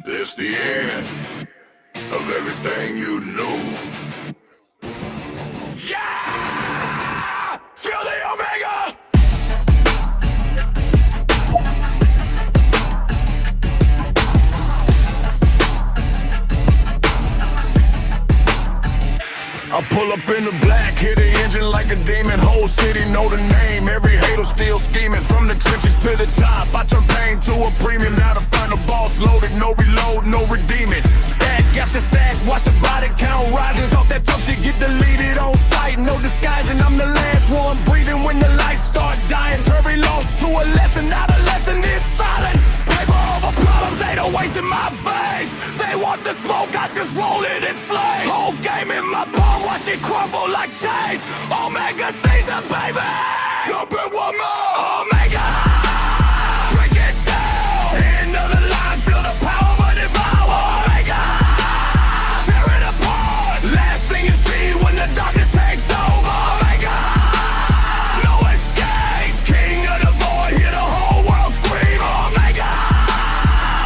This the end of everything you knew. Yeah! Feel the Omega! I pull up in the black, hit the engine like a demon. Whole city know the name, every hater still scheming. From the trenches to the top, I turn pain to a premium. Now the final boss loaded, no reload, no redeeming. Stack after stack, watch the body count rising. Thought that tough shit get deleted on sight. No disguising, I'm the last one breathing when the lights start dying. Turvy lost to a lesson, not a lesson is silent. Paper over problems, ain't no waste in my veins. They want the smoke, I just roll it in flames. Whole game in my palm, watch it crumble like chains. Omega season, baby. You'll be one more. Omega, break it down. End of the line, feel the power of a devour. Omega, tear it apart. Last thing you see when the darkness takes over. Omega, no escape. King of the void, hear the whole world scream. Omega,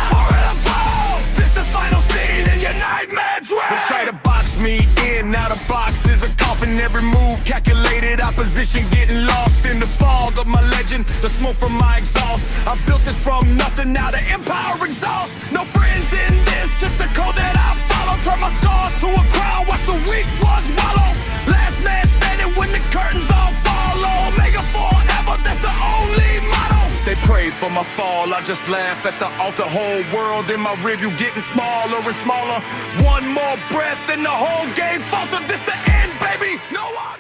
forever fall. This the final scene in your nightmare dream. They try to box me in, now the box is a coffin. Every move calculated, opposition getting lost in the fog of my legend. The smoke from my exhaust, I built this from nothing, now the empire exhausts. No friends in this, just the code that I follow. Turn my scars to a crown, watch the weak ones wallow. Last man standing when the curtains all fall. Omega forever, that's the only motto. They prayed for my fall, I just laugh at the altar. Whole world in my rearview getting smaller and smaller. One more breath and the whole game falter. This the end, baby. No one.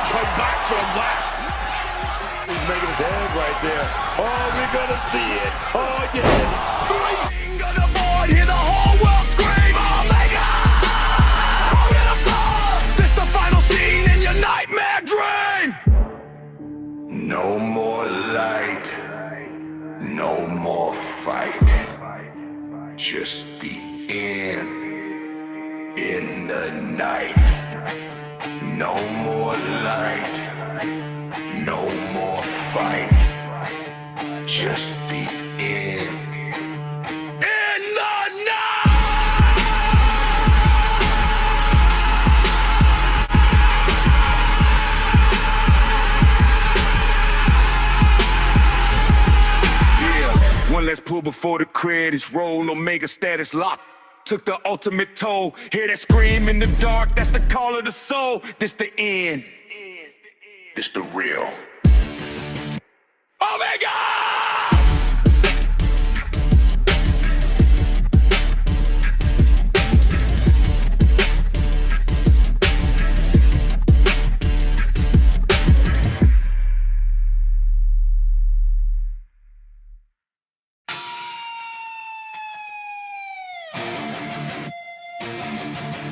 Come back from that. He's making a tag right there. Oh, we're gonna see it. Oh, yeah. Three. King of the void, hear the whole world scream. Omega, forever fall. This the final scene in your nightmare dream. No more light, no more fight. Just the end in the night. No more light, no more fight. Just the end in the night. Yeah, one less pull before the credits roll. Omega status locked. Took the ultimate toll. Hear that scream in the dark, that's the call of the soul. This the end. This the real Omega!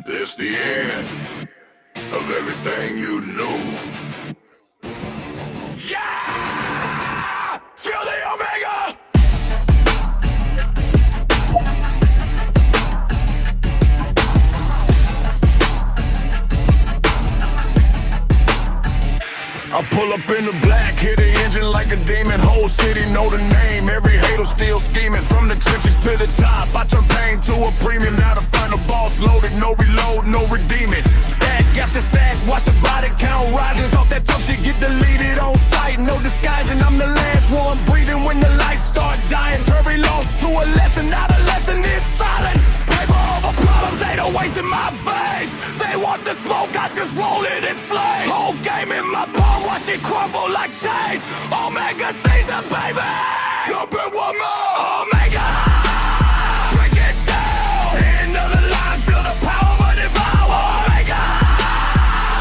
This the end of everything you knew. Yeah! Feel the Omega! I pull up in the black, hit the engine like a demon. Whole city know the name, every hater still scheming. From the trenches to the top, I turn pain to a premium. Now the final boss loaded, no reload, no redeeming. Stack after stack, watch the body count rising. Thought that tough shit get deleted on sight. No disguising, I'm the last one breathing when the lights start dying. Turvy lost to a lesson, not a lesson is silent. Paper over problems, ain't no waste in my veins. They want the smoke, I just roll it in flames. Whole game in my palm, watch it crumble like chains. Omega season, baby. You'll be one more. Omega, break it down. End of the line, feel the power of a devour. Omega,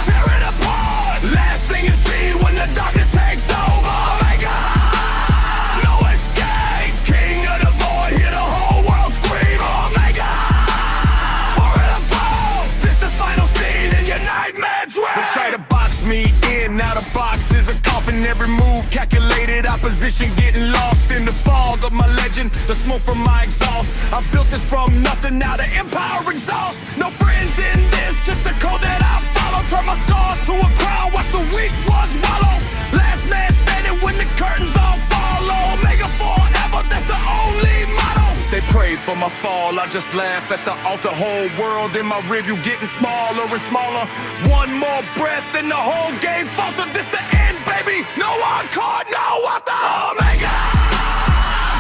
tear it apart. Last thing you see when the darkness takes over. Omega, no escape. King of the void, hear the whole world scream. Omega, forever fall. This the final scene in your nightmare dream. They try to box me in, now the box is a coffin. Every move calculated, opposition getting lost in the fog of my legend. The smoke from my exhaust, I built this from nothing, now the empire exhausts. No friends in this, just the code that I follow. Turn my scars to a crown, watch the wheel for my fall. I just laugh at the altar. Whole world in my rearview getting smaller and smaller. One more breath and the whole game falter. This the end, baby. No encore, no what the Omega.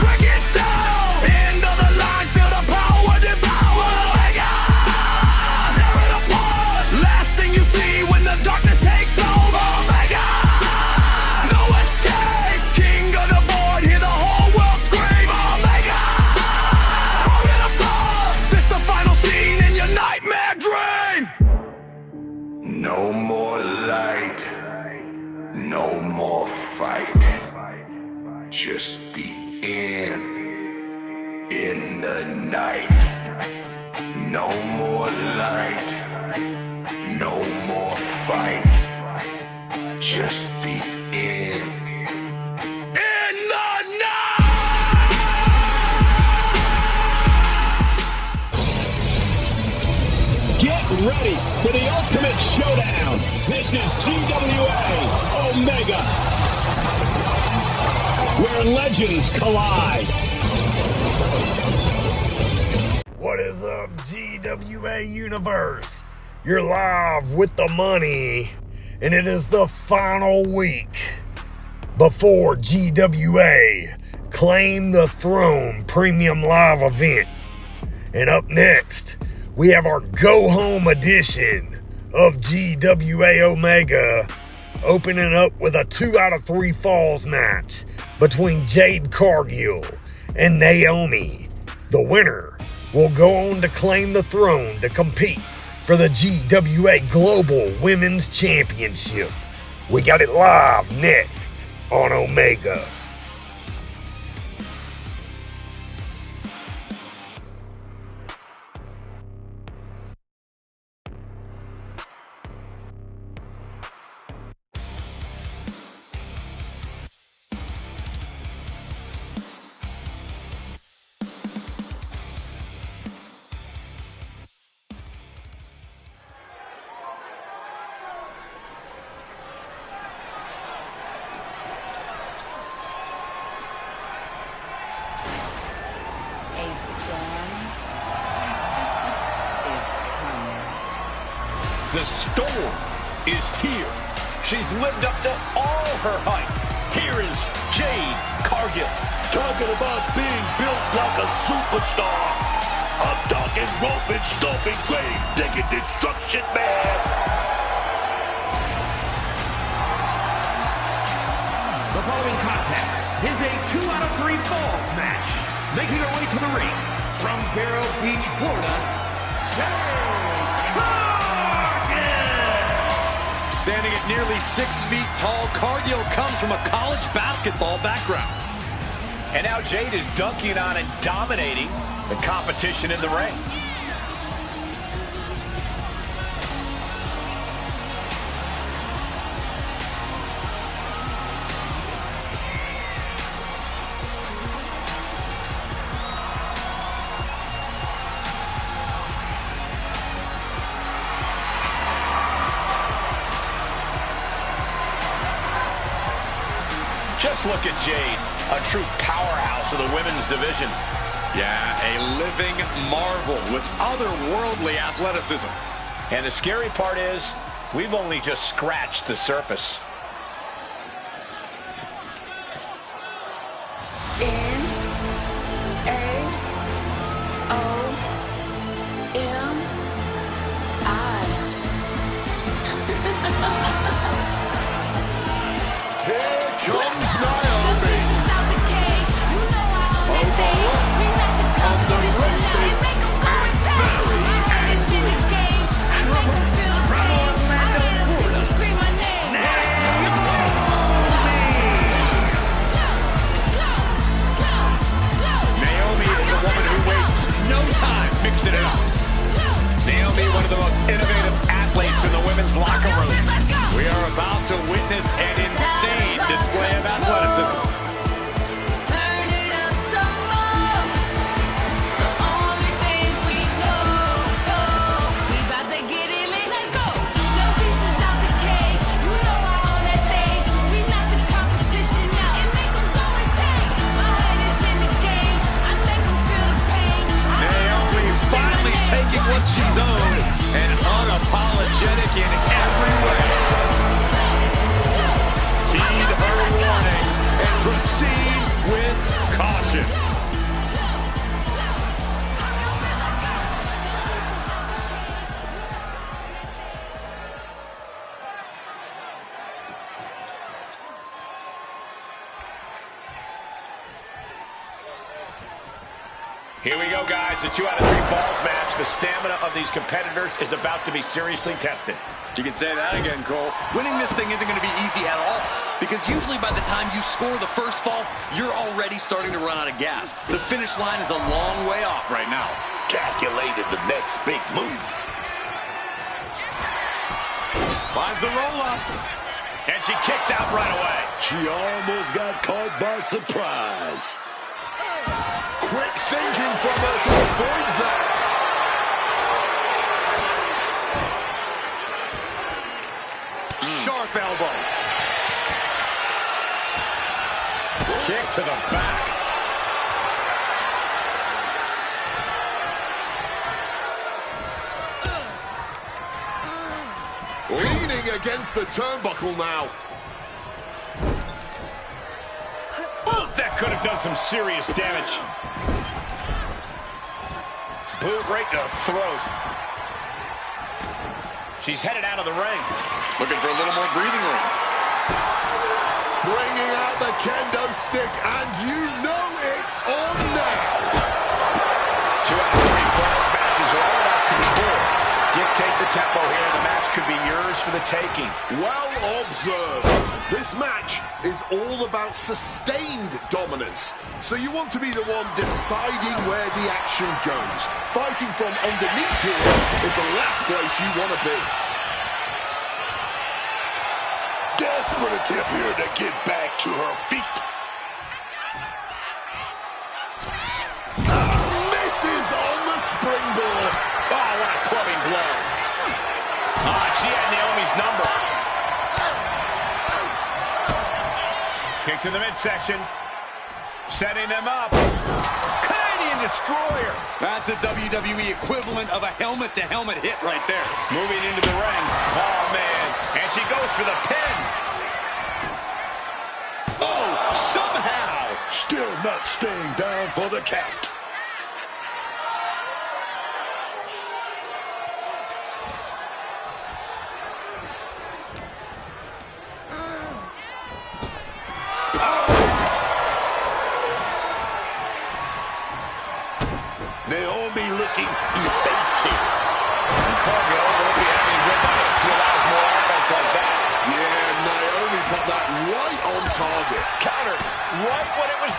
Break it down. End of the line, feel the power devour. Omega. Tear it apart. Last thing you see when the darkness takes over. Omega. No escape. King of the void, hear the whole world scream. Omega. Throw it apart. This the final scene in your nightmare dream. No more light. No more fight. Just the end in the night. No more light. No more fight. Just the end in the night. Get ready for the ultimate showdown. This is GWA Omega, where legends collide. What is up, GWA Universe? You're live with the money, and it is the final week before GWA Claim the Throne Premium Live event. And up next, we have our Go Home edition of GWA Omega, opening up with a 2 out of 3 falls match between Jade Cargill and Naomi. The winner will go on to claim the throne to compete for the GWA Global Women's Championship. We got it live next on Omega. The storm is here. She's lived up to all her hype. Here is Jade Cargill. Talking about being built like a superstar. I'm talking roping, stomping, grave digging, destruction man. The following contest is a 2 out of 3 falls match. Making her way to the ring from Vero Beach, Florida, Jade Cargill. Standing at nearly 6 feet tall, Cargill comes from a college basketball background. And now Jade is dunking on and dominating the competition in the ring. Just look at Jade, a true powerhouse of the women's division. Yeah, a living marvel with otherworldly athleticism. And the scary part is, we've only just scratched the surface. Mixing it up. Naomi, one of the most innovative athletes in the women's locker room. We are about to witness an insane display of athleticism. in every way. Heed her warnings and proceed with caution. Here we go, guys. The 2 out of 3 falls match. The stamina of these competitors is about to be seriously tested. You can say that again, Cole. Winning this thing isn't going to be easy at all. Because usually by the time you score the first fall, you're already starting to run out of gas. The finish line is a long way off right now. Calculated the next big move. Finds the roll-up. And she kicks out right away. She almost got caught by surprise. Quick thinking from her to avoid that. Sharp elbow. Kick to the back. Leaning against the turnbuckle now. Oof, that could have done some serious damage. Boot right to the throat. She's headed out of the ring. Looking for a little more breathing room. Bringing out the kendo stick, and you know it's on now. 2 out of 3 falls matches are all about control. Dictate the tempo here, and the match could be yours for the taking. Well observed. This match is all about sustained dominance. So you want to be the one deciding where the action goes. Fighting from underneath here is the last place you want to be. Desperate attempt here to get back to her feet. Misses on the springboard. Oh, what a clubbing blow. She had Naomi's number. Kick to the midsection. Setting them up. Canadian Destroyer. That's the WWE equivalent of a helmet-to-helmet hit right there. Moving into the ring. Oh, man. And she goes for the pin. Oh, somehow. Still not staying down for the count. Naomi looking evasive. Cargill won't be having good night. She allows more offense like that. Yeah, Naomi put that right on target. Counter right when it was...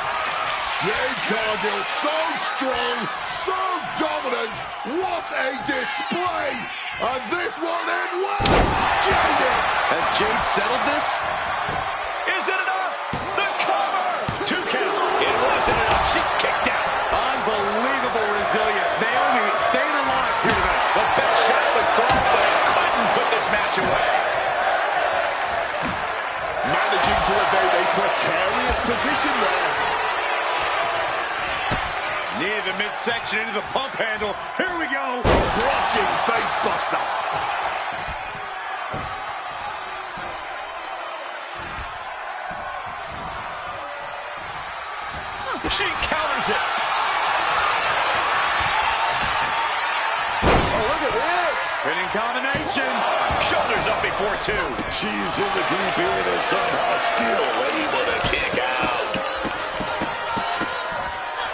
Jade Cargill, so strong, so dominant. What a display. And this one in well. Jade. Has Jade settled this? Is it enough? The cover! 2 count. It wasn't enough. She kicked out. Unbelievable resilience. Naomi staying alive here tonight. The best shot was thrown, but it couldn't put this match away. Managing to evade a precarious position there. Near the midsection into the pump handle. Here we go. Crushing face buster. She counters it. Oh, look at this. Spinning combination. Shoulders up before 2. She's in the deep end and somehow still able to kick out.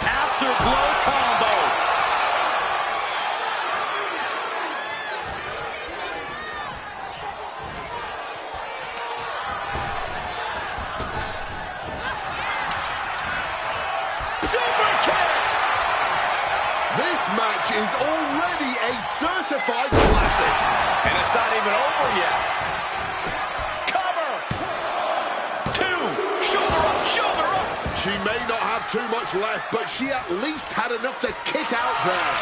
Afterglow combo. Super kick. This match is already a certified classic. And it's not even over yet. Cover. 2. Shoulder up, shoulder up. She may not have too much left, but she at least had enough to kick out there.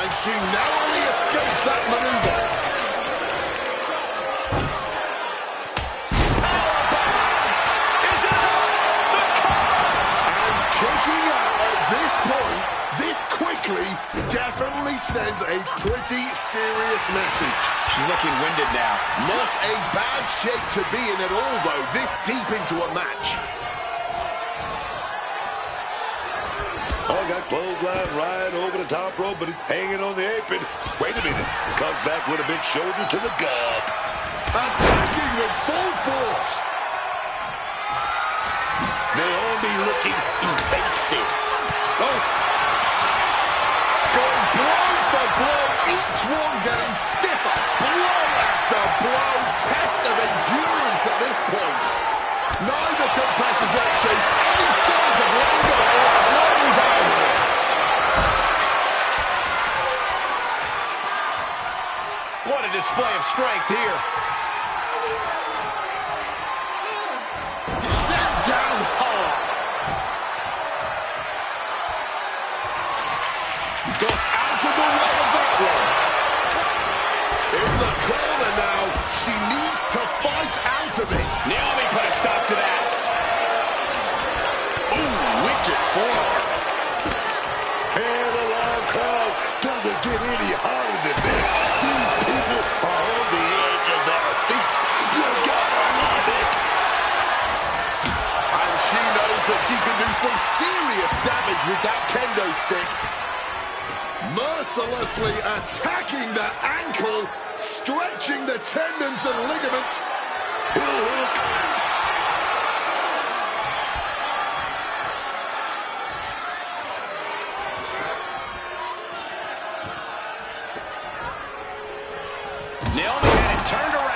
And she narrowly escapes that maneuver. Is it enough? The cover. And kicking out at this point, this quick quickly definitely sends a pretty serious message. She's looking winded now. Not a bad shape to be in at all, though, this deep into a match. Oh, got clothesline right over the top rope, but it's hanging on the apron. Wait a minute. Comes back with a big shoulder to the gut. Attacking with full force. Naomi looking evasive. Oh. Going blow for blow, each one getting stiffer. Blow after blow. Test of endurance at this point. Neither competitor shows any signs of letting go or slowing down here. What a display of strength here. Set down hard. Got out of the way of that one. In the corner now. She needs to fight out of it. Naomi put a stop to that. Ooh, wicked forearm. And the loud crowd doesn't get any harder than this. These people are on the edge of their seats. You gotta love it. And she knows that she can do some serious damage with that kendo stick. Mercilessly attacking the ankle, stretching the tendons and ligaments. Naomi had it turned around.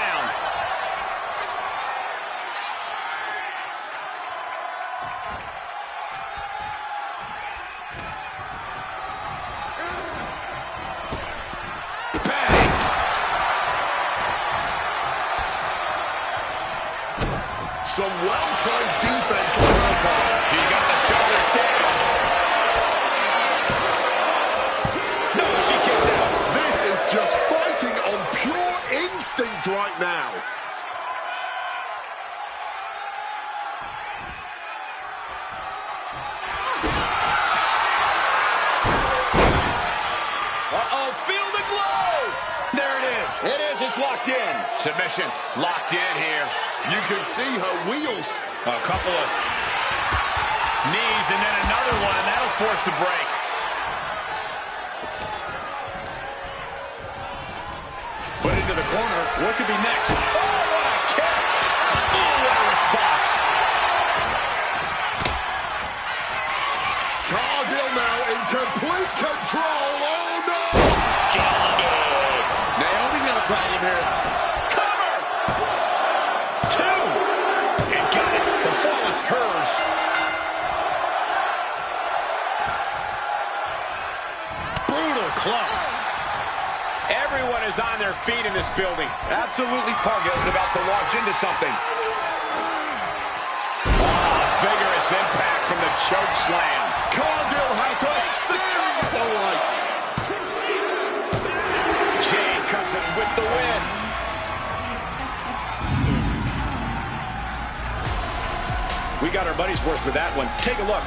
Some well-timed defense on her part. She got the shoulders down. No, she kicks out. This is just fighting on pure instinct right now. Uh-oh, feel the glow. There it is. It is. It's locked in. Submission locked in here. You can see her wheels. A couple of knees and then another one, and that'll force the break. Put into the corner. What could be next? Oh, what a kick! Oh, what a response. Cargill now in complete control. Oh, no! Naomi's gonna cry him here. Cover! Two! And got it. The fall is hers. Brutal club. Everyone is on their feet in this building. Absolutely, Cargill's about to launch into something. Oh, vigorous impact from the choke slam. Cargill has her staring at the lights. Jade comes in with the win. We got our money's worth with that one. Take a look.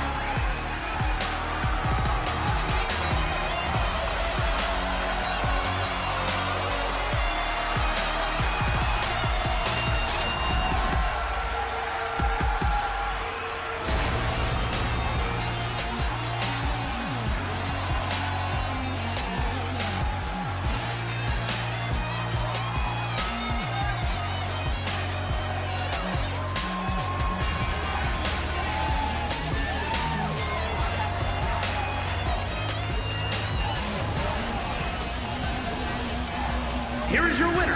Here is your winner,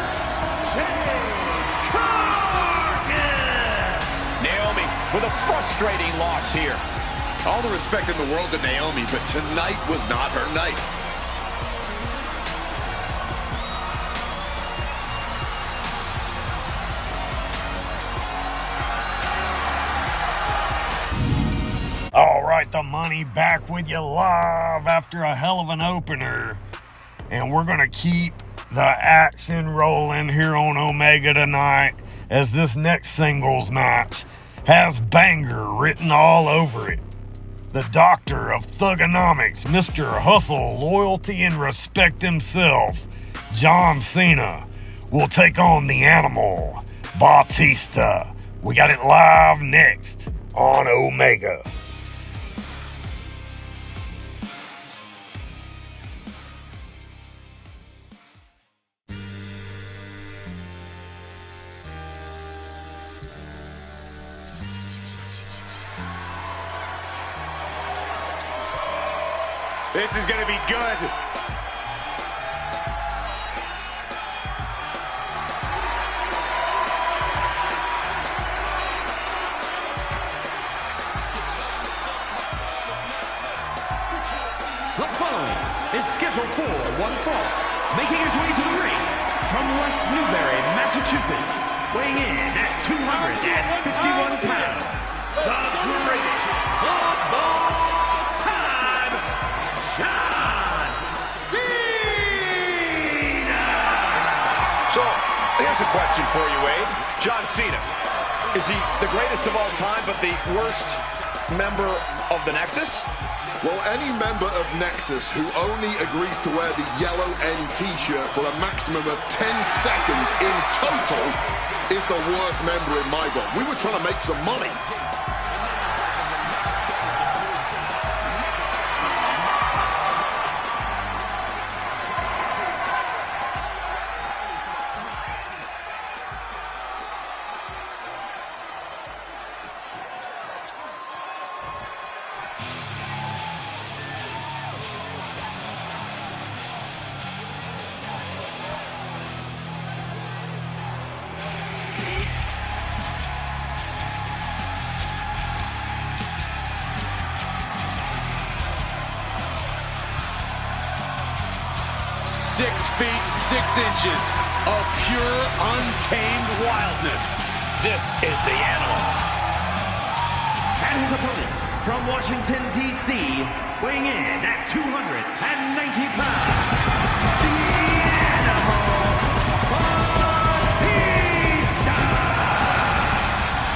Naomi with a frustrating loss here. All the respect in the world to Naomi, but tonight was not her night. All right, the money back with you live after a hell of an opener. And we're going to keep the action rolling here on Omega tonight, as this next singles match has banger written all over it. the doctor of thugonomics, Mr. Hustle, Loyalty, and Respect himself, John Cena, will take on the Animal, Batista. We got it live next on Omega. This is going to be good. The following is scheduled for one fall, making his way to the ring from West Newbury, Massachusetts, weighing in at 251 pounds, the greatest of all time, John Cena! So, here's a question for you, Wade. John Cena, is he the greatest of all time, but the worst member of the Nexus? Well, any member of Nexus who only agrees to wear the yellow N t-shirt for a maximum of 10 seconds in total is the worst member in my book. We were trying to make some money. Of pure, untamed wildness. This is the Animal. And his opponent from Washington, D.C., weighing in at 290 pounds, the Animal, Batista!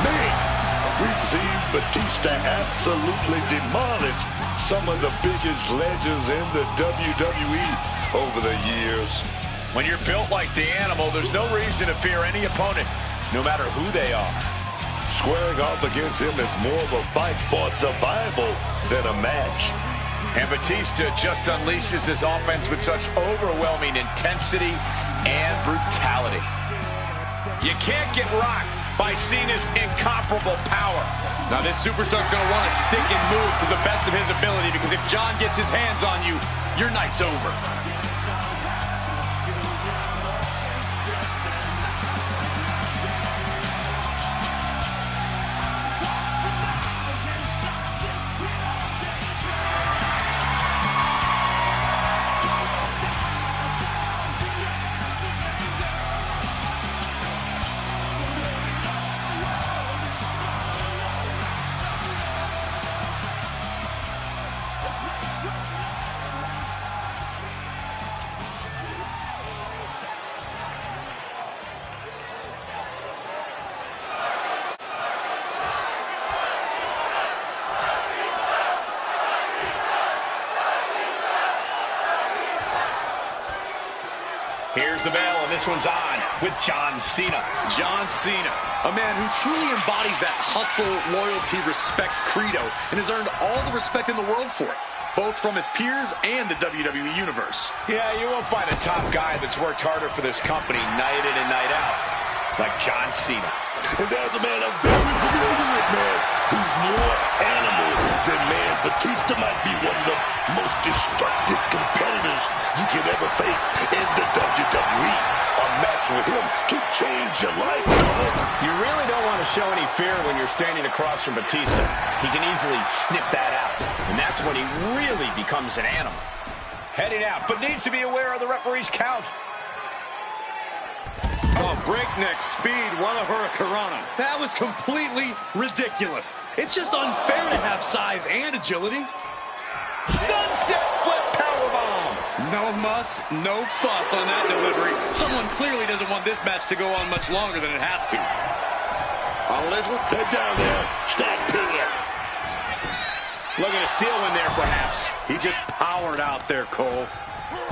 Man, we've seen Batista absolutely demolish some of the biggest legends in the WWE over the years. When you're built like the Animal, there's no reason to fear any opponent, no matter who they are. Squaring off against him is more of a fight for survival than a match. And Batista just unleashes his offense with such overwhelming intensity and brutality. You can't get rocked by Cena's incomparable power. Now this superstar's going to want to stick and move to the best of his ability, because if John gets his hands on you, your night's over. Here's the bell, and this one's on with John Cena. John Cena, a man who truly embodies that hustle, loyalty, respect credo, and has earned all the respect in the world for it, both from his peers and the WWE Universe. Yeah, you won't find a top guy that's worked harder for this company night in and night out like John Cena. And there's a man I'm very familiar with, man, who's more animal than man. Batista might be one of the most destructive competitors you can ever face in the WWE. A match with him can change your life, dog. You really don't want to show any fear when you're standing across from Batista. He can easily sniff that out, and that's when he really becomes an animal. Heading out, but needs to be aware of the referee's count. Oh, breakneck speed, what a hurricanrana. That was completely ridiculous. It's just unfair to have size and agility. Sunset flip powerbomb. No muss, no fuss on that delivery. Someone clearly doesn't want this match to go on much longer than it has to. A little head down there, stack pin. Looking to steal one there, perhaps. He just powered out there, Cole.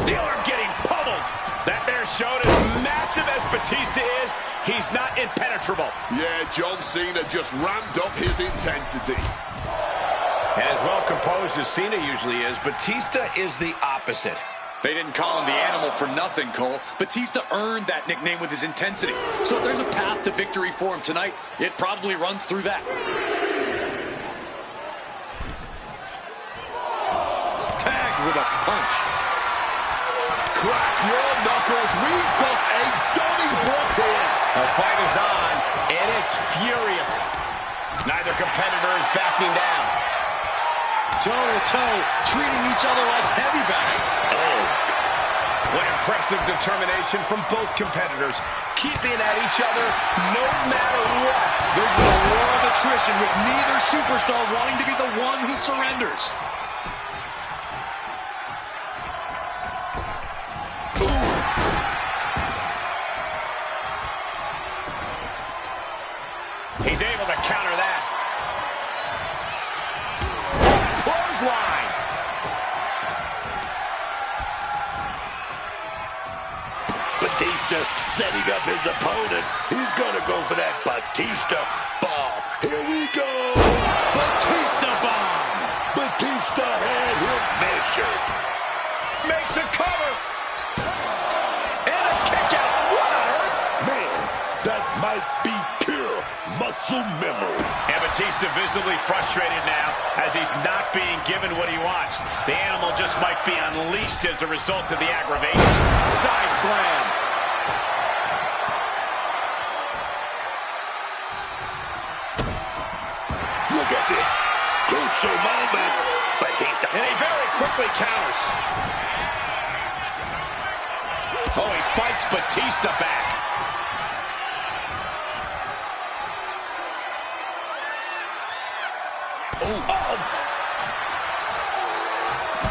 The arm getting pummeled. That there showed as massive as Batista is, he's not impenetrable. Yeah, John Cena just ramped up his intensity. And as well composed as Cena usually is, Batista is the opposite. They didn't call him the animal for nothing, Cole. Batista earned that nickname with his intensity. So if there's a path to victory for him tonight, it probably runs through that. Tagged with a punch. Crack your knuckles. We've got a Donnybrook here. The fight is on, and it's furious. Neither competitor is backing down. Toe-to-toe, treating each other like heavy bags. Oh. What impressive determination from both competitors. Keeping at each other no matter what. This is a war of attrition with neither superstar wanting to be the one who surrenders. He's able to counter that. Clothesline. Batista setting up his opponent. He's gonna go for that Batista bomb. Here we go. Batista bomb. Batista had him measured. Makes a cover. And a kick out. What on earth? Man, that might be pure muscle memory. And Batista visibly frustrated now as he's not being given what he wants. The animal just might be unleashed as a result of the aggravation. Side slam. Look at this. Crucial moment. Batista. And he very quickly counters. Oh, he fights Batista back. Oh.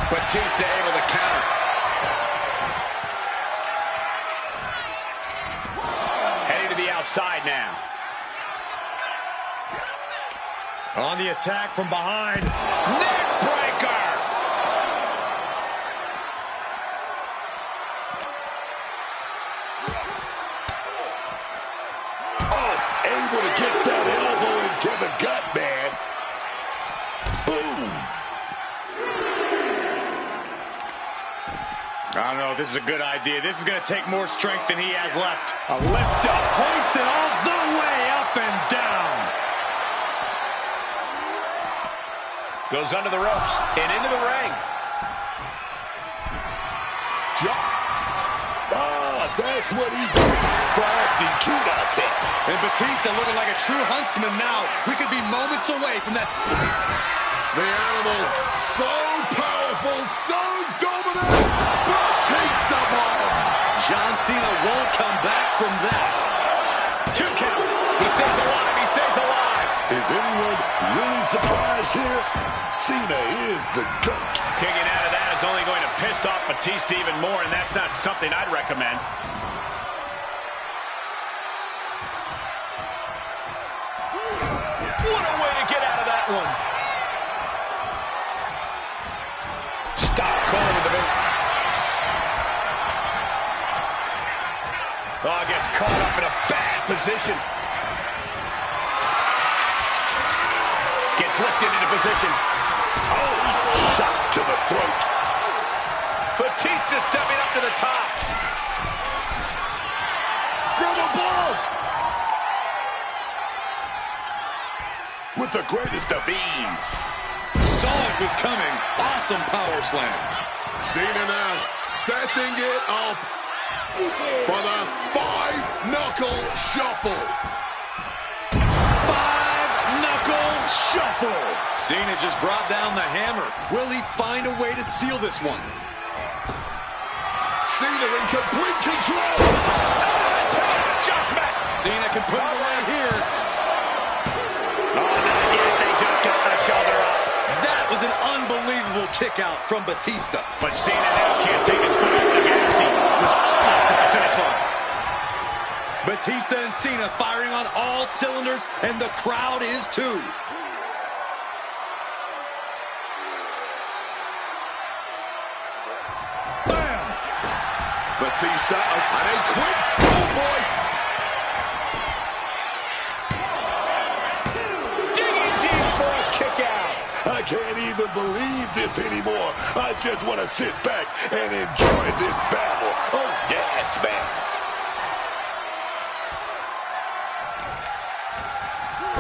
Batista able to counter. Heading to the outside now. On the attack from behind. Neck breaker. Oh, able to get that elbow into the gut, man. Boom. I don't know if this is a good idea. This is going to take more strength than he has left. A lift up. Hoisted all the way up and down. Goes under the ropes and into the ring. That's what he gets for acting cute out there. And Batista looking like a true huntsman now. We could be moments away from that. The animal, so powerful, so dominant. Batista bomb. John Cena won't come back from that. 2 count. He stays alive. He stays alive. Is anyone really surprised here? Cena is the GOAT. Kicking out of that is only going to piss off Batista even more, and that's not something I'd recommend. What a way to get out of that one. Stop Cole with the boot. Oh, gets caught up in a bad position. Gets lifted into position. Oh, shot to the throat. Batista stepping up to the top. From above. With the greatest of ease. Saw it was coming. Awesome power slam. Cena now setting it up for the 5-knuckle shuffle. 5-knuckle shuffle. Cena just brought down the hammer. Will he find a way to seal this one? Cena in complete control. Adjustment. Cena can put it away here. Oh, not yet. They just got the shoulder up. That was an unbelievable kick out from Batista. But Cena now can't take his foot off the gas. He was almost at the finish line. Batista and Cena firing on all cylinders, and the crowd is too. Batista, and a quick schoolboy. Digging deep for a kick out. I can't even believe this anymore. I just want to sit back and enjoy this battle. Oh, yes, man.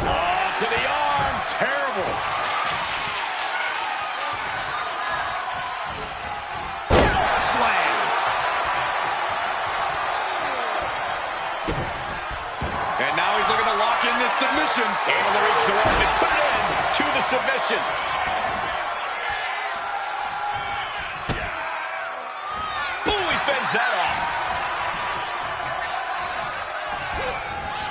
Oh, to the arm. Terrible. Slam. And now he's looking to lock in this submission. Able to reach the rope and put it in to the submission. Ooh, he fends that off.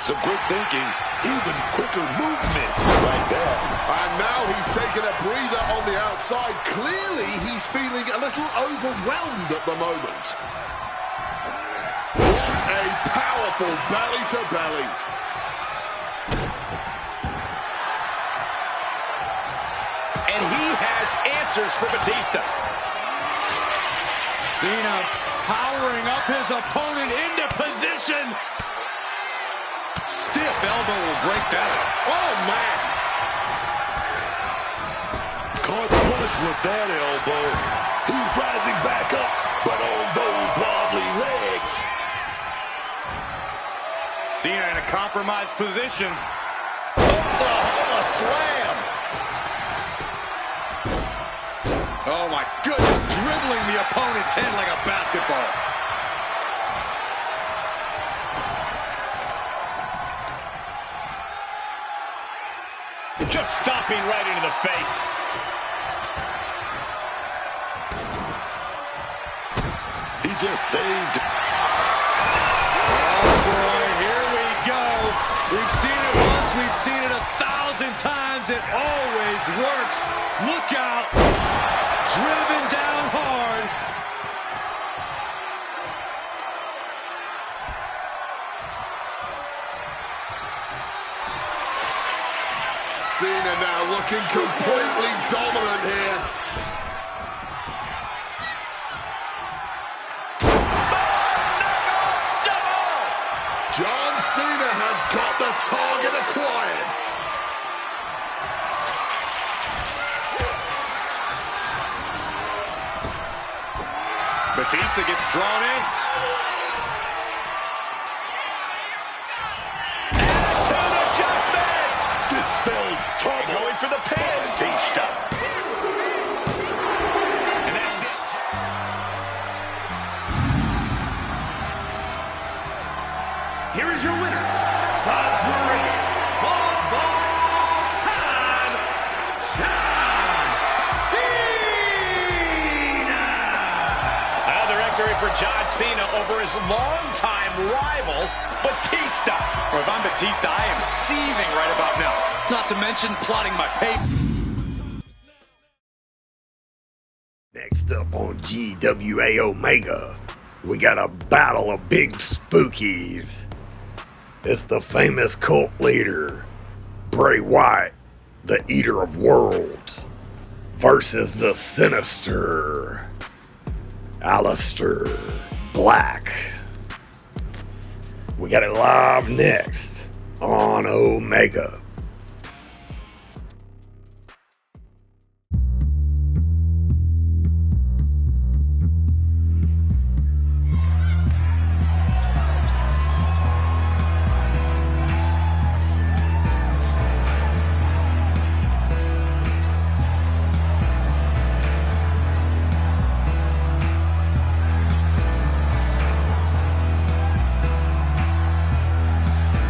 Some quick thinking, even quicker movement right there. And now he's taking a breather on the outside. Clearly, he's feeling a little overwhelmed at the moment. What a powerful belly-to-belly. And he has answers for Batista. Cena powering up his opponent into position. Stiff elbow will break that up. Oh, man. Caught flush with that elbow. He's rising back up, but on those wobbly legs. Cena in a compromised position. Oklahoma slam. Oh my goodness, dribbling the opponent's head like a basketball. Just stomping right into the face. He just saved. Oh boy, here we go. We've seen it once, we've seen it 1,000 times. It always works. Look out. Driven down hard. Cena now looking completely dominant here. John Cena has got the target acquired. Batista gets drawn in. Attitude adjustment. Dispels trouble. Going for the pin. Batista. And that's it. Here is your winner, the greatest of all time, John Cena! Another victory for John Cena over his longtime rival, Batista. Or if I'm Batista, I am seething right about now. Not to mention plotting my pay. Next up on GWA Omega, we got a battle of big spookies. It's the famous cult leader, Bray Wyatt, the Eater of Worlds, versus the sinister Aleister Black. We got it live next on Omega.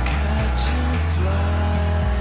Catch a fly.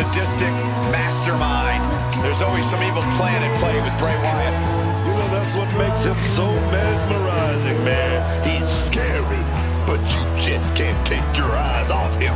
sadistic mastermind. There's always some evil plan at play with Bray Wyatt. You know, that's what makes him so mesmerizing, man. He's scary, but you just can't take your eyes off him.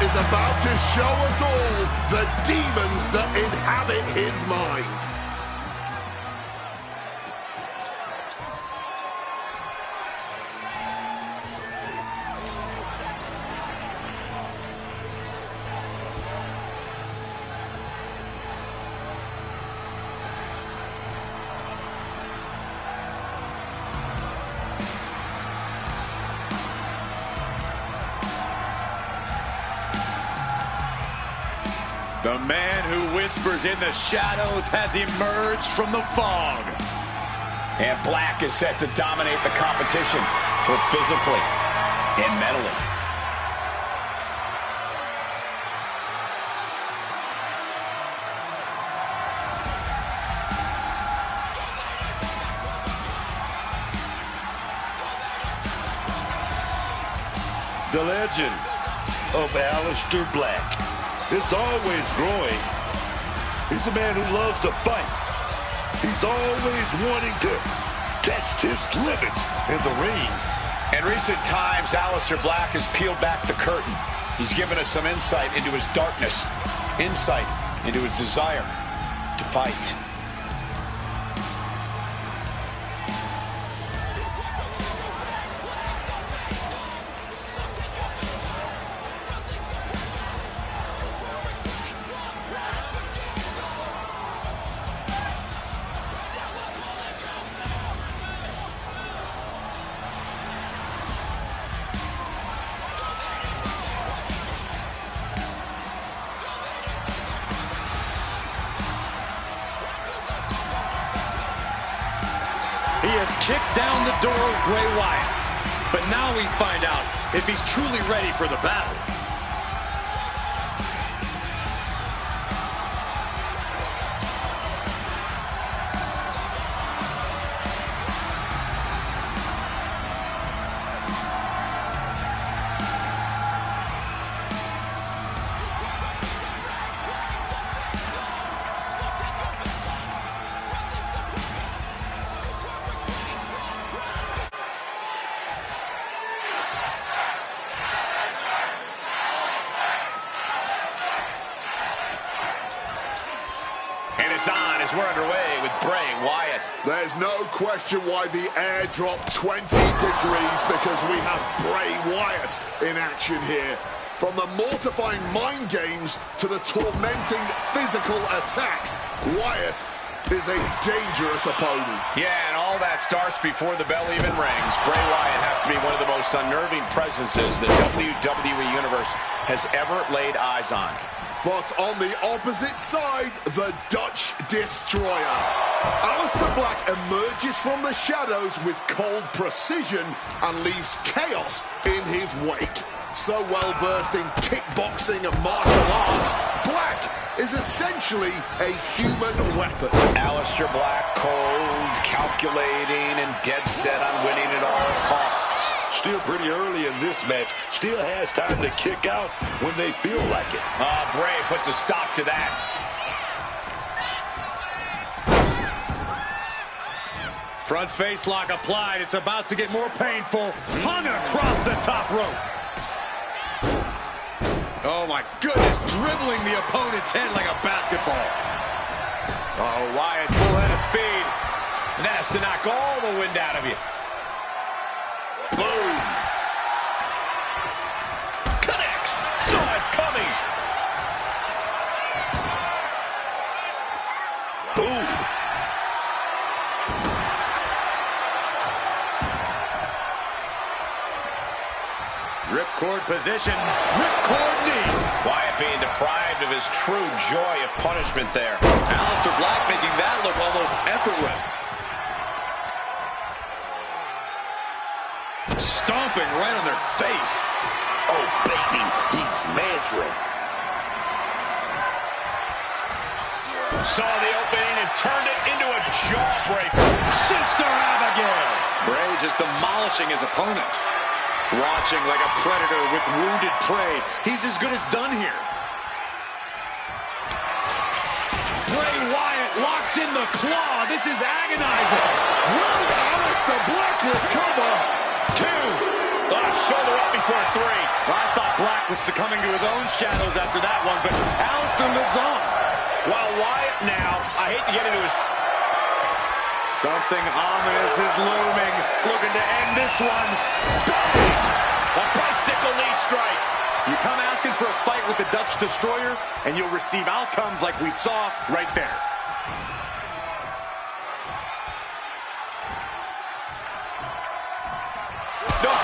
Is about to show us all the demons that inhabit his mind. The man who whispers in the shadows has emerged from the fog. And Black is set to dominate the competition, both physically and mentally. The legend of Aleister Black. It's always growing. He's a man who loves to fight. He's always wanting to test his limits in the ring. In recent times, Aleister Black has peeled back the curtain. He's given us some insight into his darkness, insight into his desire to fight. He has kicked down the door of Bray Wyatt. But now we find out if he's truly ready for the battle. It's on as we're underway with Bray Wyatt. There's no question why the air dropped 20 degrees, because we have Bray Wyatt in action here. From the mortifying mind games to the tormenting physical attacks, Wyatt is a dangerous opponent. Yeah, and all that starts before the bell even rings. Bray Wyatt has to be one of the most unnerving presences the WWE Universe has ever laid eyes on. But on the opposite side, the Dutch Destroyer. Aleister Black emerges from the shadows with cold precision and leaves chaos in his wake. So well versed in kickboxing and martial arts, Black is essentially a human weapon. Aleister Black, cold, calculating, and dead set on winning at all costs. Still pretty early in this match. Still has time to kick out when they feel like it. Bray puts a stop to that. Front face lock applied. It's about to get more painful. Hung across the top rope. Oh my goodness, dribbling the opponent's head like a basketball. Oh, Wyatt full head of speed. And that has to knock all the wind out of you. Boom. Connects. Saw it coming. Boom. Ripcord position. Ripcord knee. Wyatt being deprived of his true joy of punishment there. Aleister Black making that look almost effortless. Stomping right on their face. Oh, baby, he's measuring. Saw the opening and turned it into a jawbreaker. Sister Abigail. Bray just demolishing his opponent. Watching like a predator with wounded prey. He's as good as done here. Bray Wyatt locks in the claw. This is agonizing. Will Aleister Black recover? 2. Shoulder up before 3. I thought Black was succumbing to his own shadows after that one, but Aleister lives on. While Wyatt now, I hate to get into his... Something ominous is looming. Looking to end this one. Bang! A bicycle knee strike. You come asking for a fight with the Dutch Destroyer, and you'll receive outcomes like we saw right there. No,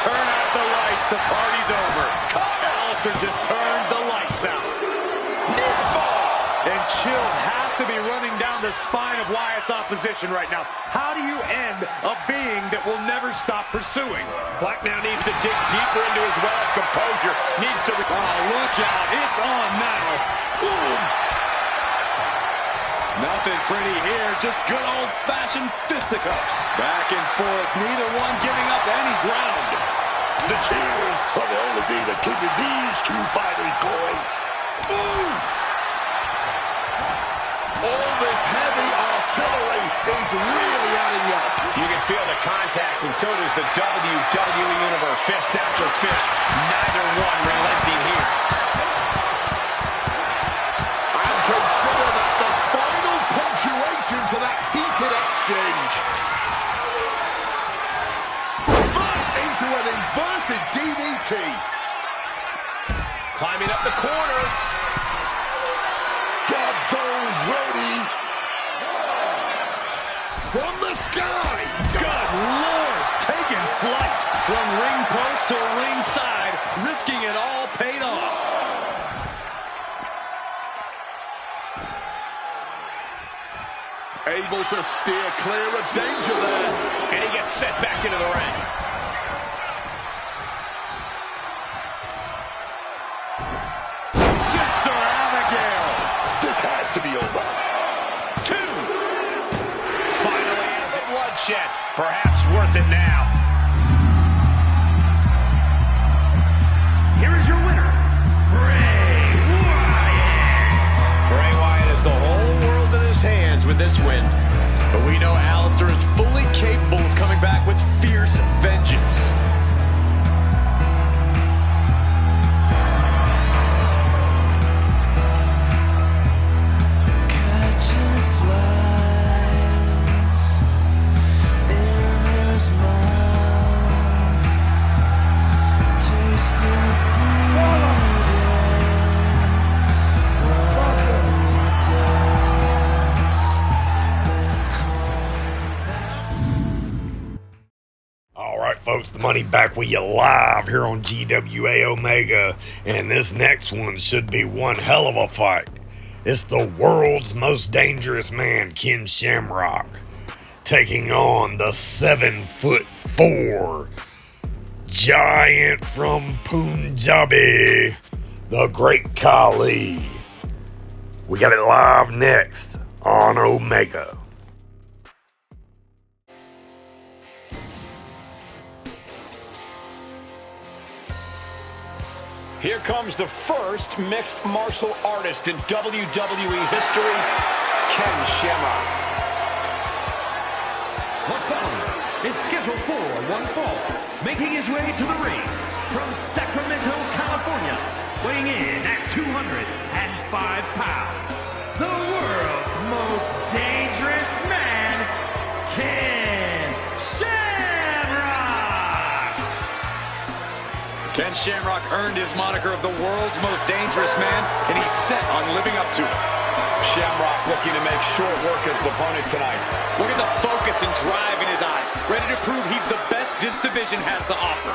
turn out the lights. The party's over. Aleister just turned the lights out. Near fall. And chills have to be running down the spine of Wyatt's opposition right now. How do you end a being that will never stop pursuing? Black now needs to dig deeper into his well of composure. Needs to... Oh, look out. It's on now. Boom. Nothing pretty here. Just good old-fashioned fisticuffs. Back and forth. Neither one giving up any ground. The cheers are the only thing that keeping these two fighters going. Oof! All this heavy artillery is really adding up. You can feel the contact, and so does the WWE Universe. Fist after fist. Neither one relenting here. And consider that the final punctuation to that heated exchange. First into an inverted DDT. Climbing up the corner. Got those ready. From the sky. Good Lord. Taking flight. From ring post to ringside. Risking it all paid off. Able to steer clear of danger there. And he gets set back into the ring. Sister Abigail. This has to be over. 2. Finally ends in bloodshed. Perhaps worth it now. Here is your winner, Bray Wyatt. Bray Wyatt has the whole world in his hands with this win. But we know Aleister is fully capable of coming back with fierce vengeance. Folks, the money back with you live here on GWA Omega, and this next one should be one hell of a fight. It's the world's most dangerous man, Ken Shamrock, taking on the 7'4" giant from Punjabi, the Great Khali. We got it live next on Omega. Here comes the first mixed martial artist in WWE history, Ken Shamrock. The following is scheduled for one fall, making his way to the ring from Sacramento, California, weighing in at 205 pounds, the world's most dangerous man, Shamrock earned his moniker of the world's most dangerous man, and he's set on living up to it. Shamrock looking to make short work of his opponent tonight. Look at the focus and drive in his eyes, ready to prove he's the best this division has to offer.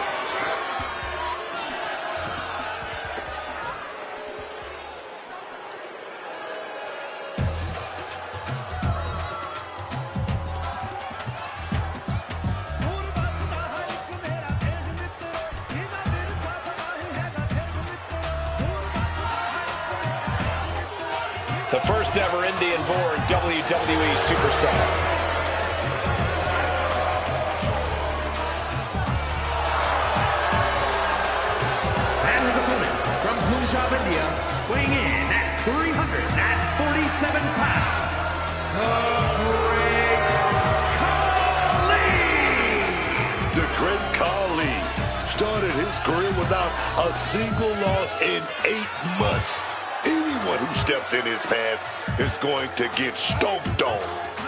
The first ever Indian-born WWE superstar. And his opponent from Punjab, India, weighing in at 347 pounds, the Great Khali! The Great Khali started his career without a single loss in 8 months. Anyone who steps in his path is going to get stomped on,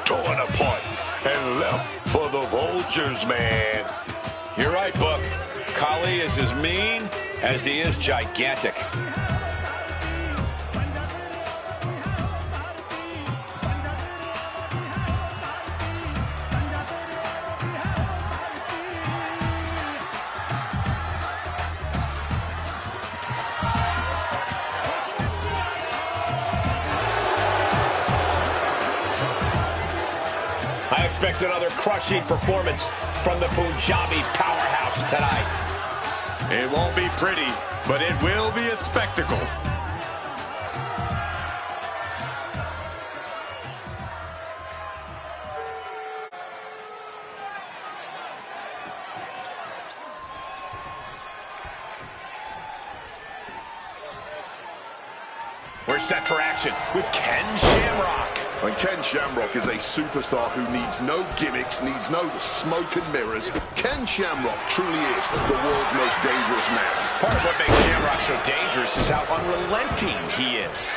torn apart, and left for the vultures, man. You're right, Buck. Khali is as mean as he is gigantic. I expect another crushing performance from the Punjabi powerhouse tonight. It won't be pretty, but it will be a spectacle. We're set for action with Ken Shamrock. And Ken Shamrock is a superstar who needs no gimmicks, needs no smoke and mirrors. Ken Shamrock truly is the world's most dangerous man. Part of what makes Shamrock so dangerous is how unrelenting he is.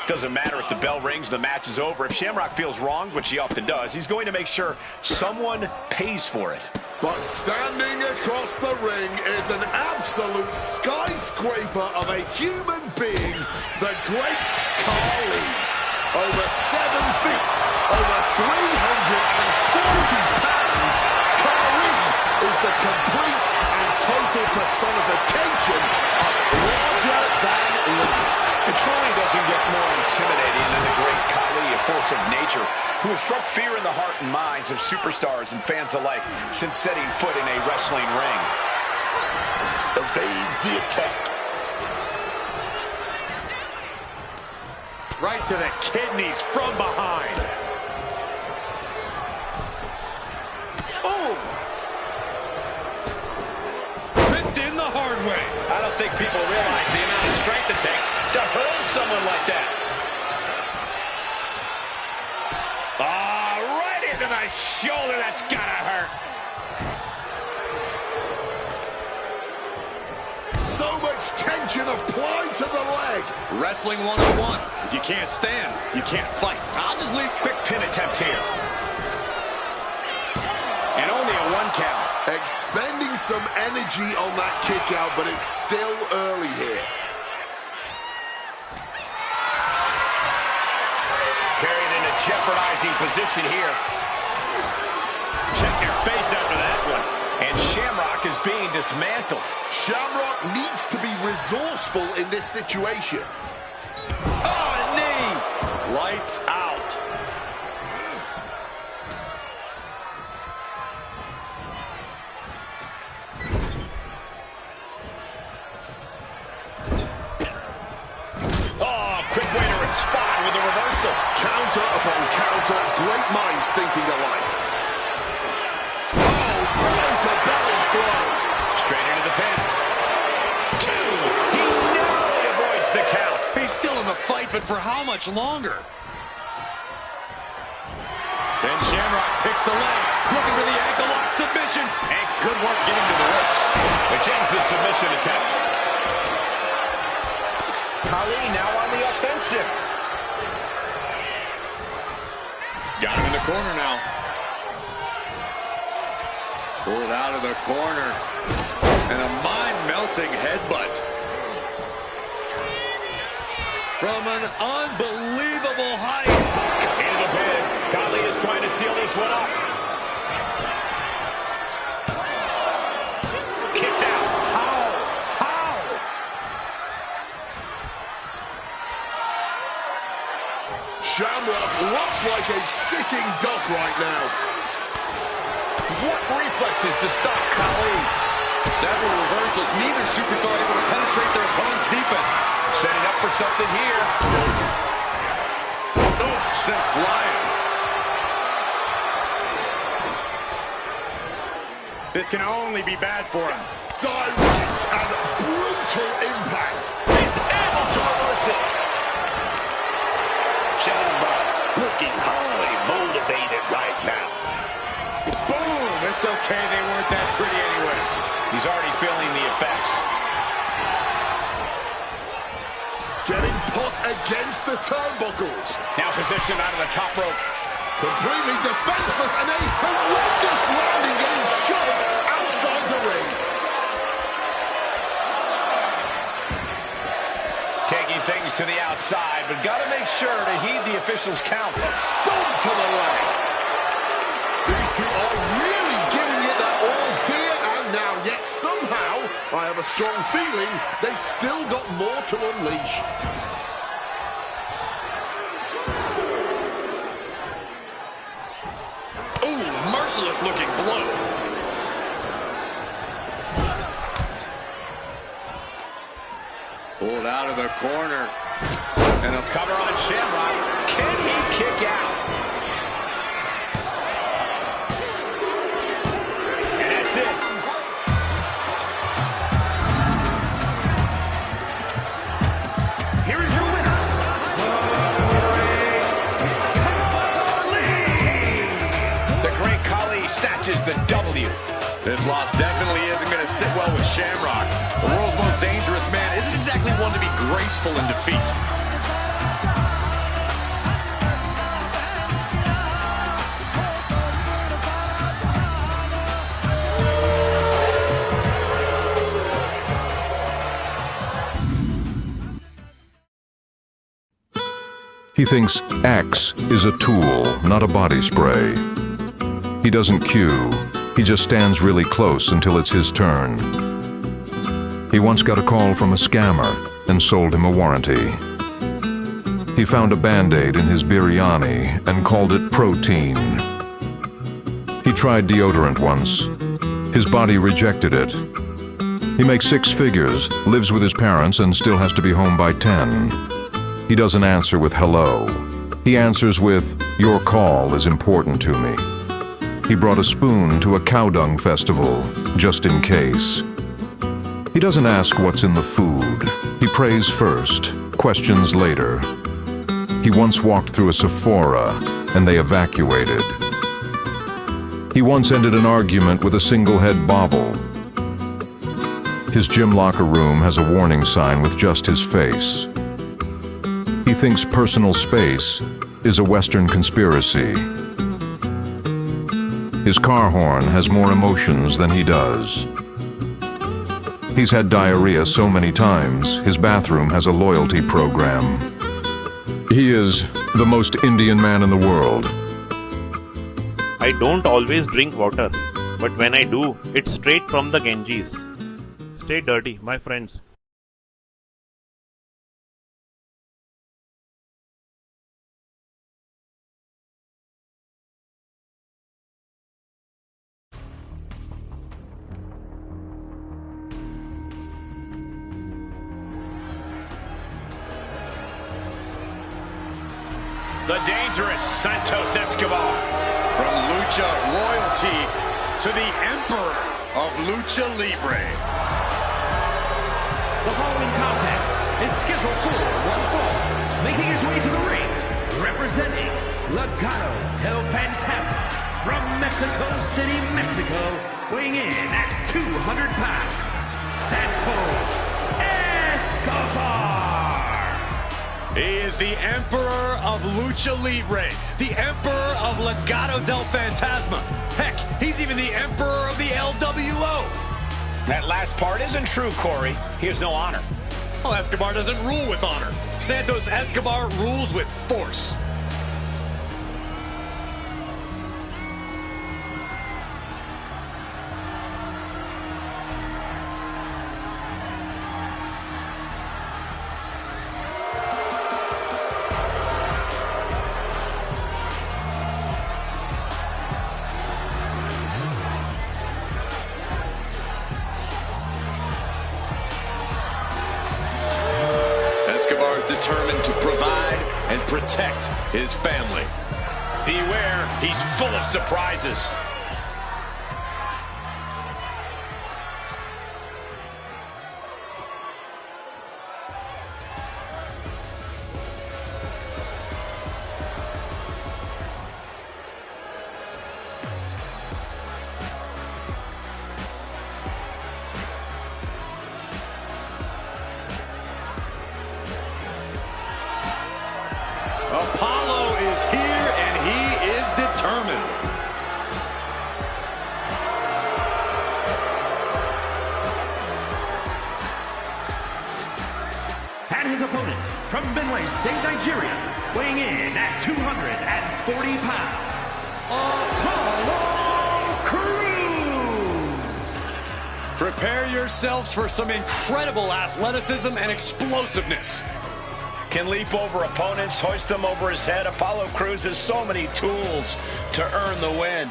Doesn't matter if the bell rings, the match is over. If Shamrock feels wronged, which he often does, he's going to make sure someone pays for it. But standing across the ring is an absolute skyscraper of a human being, the Great Khali. Over 7 feet, over 340 pounds, Khali is the complete and total personification of larger than life. It truly doesn't get more intimidating than the Great Khali, a force of nature who has struck fear in the heart and minds of superstars and fans alike since setting foot in a wrestling ring. Evades the attack. Right to the kidneys from behind. Oh! Ripped in the hard way. I don't think people realize the amount of strength it takes to hurl someone like that. Right into the shoulder. That's gotta hurt. So much tension applied to the leg. Wrestling 101. If you can't stand, you can't fight. I'll just leave. Quick pin attempt here. And only a 1 count. Expending some energy on that kick out, but it's still early here. Carried in a jeopardizing position here. Check your face after that one. And Shamrock is being dismantled. Shamrock needs to be resourceful in this situation. Oh, a knee. Lights out. Oh, quick way to respond with a reversal. Counter upon counter, great minds thinking alike. Oh, belly-to-belly throw. Straight into the pin. 2. He narrowly avoids the count. He's still in the fight, but for how much longer? Then Shamrock picks the leg, looking for the ankle lock submission. And good work getting to the ropes, which ends the submission attempt. Khali now on the offensive. Got him in the corner now. Pulled out of the corner. And a mind-melting headbutt. From an unbelievable height. Into the pin. Khali is trying to seal this one up. Kicks out. How? Shamrock looks like a sitting duck right now. What reflexes to stop Khali? Several reversals. Neither superstar able to penetrate their opponent's defense. Setting up for something here. Oh, sent flying. This can only be bad for him. Direct and brutal impact. He's able to reverse it. Shamrock looking highly motivated right now. Boom! It's okay, they weren't that pretty anyway. He's already feeling the effects. Getting put against the turnbuckles. Now positioned out of the top rope. Completely defenseless and a horrendous landing, getting shoved outside the ring. Taking things to the outside, but got to make sure to heed the official's count. Stomp to the leg. These two are really giving it their all here and now, yet somehow, I have a strong feeling they've still got more to unleash. Ooh, merciless looking blow. Pulled out of the corner. And a Cover on Shamrock. Can he kick out? And that's it. Here is your winner, The great Khali snatches the W. This loss definitely isn't going to sit well with Shamrock. The world's most dangerous man isn't exactly one to be graceful in defeat. He thinks Axe is a tool, not a body spray. He doesn't cue. He just stands really close until it's his turn. He once got a call from a scammer and sold him a warranty. He found a Band-Aid in his biryani and called it protein. He tried deodorant once. His body rejected it. He makes 6 figures, lives with his parents, and still has to be home by 10. He doesn't answer with hello. He answers with, "Your call is important to me." He brought a spoon to a cow dung festival, just in case. He doesn't ask what's in the food. He prays first, questions later. He once walked through a Sephora, and they evacuated. He once ended an argument with a single-head bobble. His gym locker room has a warning sign with just his face. He thinks personal space is a Western conspiracy. His car horn has more emotions than he does. He's had diarrhea so many times, his bathroom has a loyalty program. He is the most Indian man in the world. I don't always drink water, but when I do, it's straight from the Ganges. Stay dirty, my friends. The dangerous Santos Escobar. From Lucha Royalty to the Emperor of Lucha Libre. the following contest is scheduled for one fall. Making his way to the ring, representing Legado del Fantasma from Mexico City, Mexico, weighing in at 200 pounds, Santos Escobar. He is the Emperor of Lucha Libre, the Emperor of Legado del Fantasma. Heck, he's even the Emperor of the LWO. That last part isn't true, Corey. He has no honor. Well, Escobar doesn't rule with honor. Santos Escobar rules with force. Determined to provide and protect his family. Beware, he's full of surprises. Apollo is here, and he is determined. And his opponent, from Benue State, Nigeria, weighing in at 240 pounds, Apollo Crews! Prepare yourselves for some incredible athleticism and explosiveness. Can leap over opponents, hoist them over his head. Apollo Crews has so many tools to earn the win.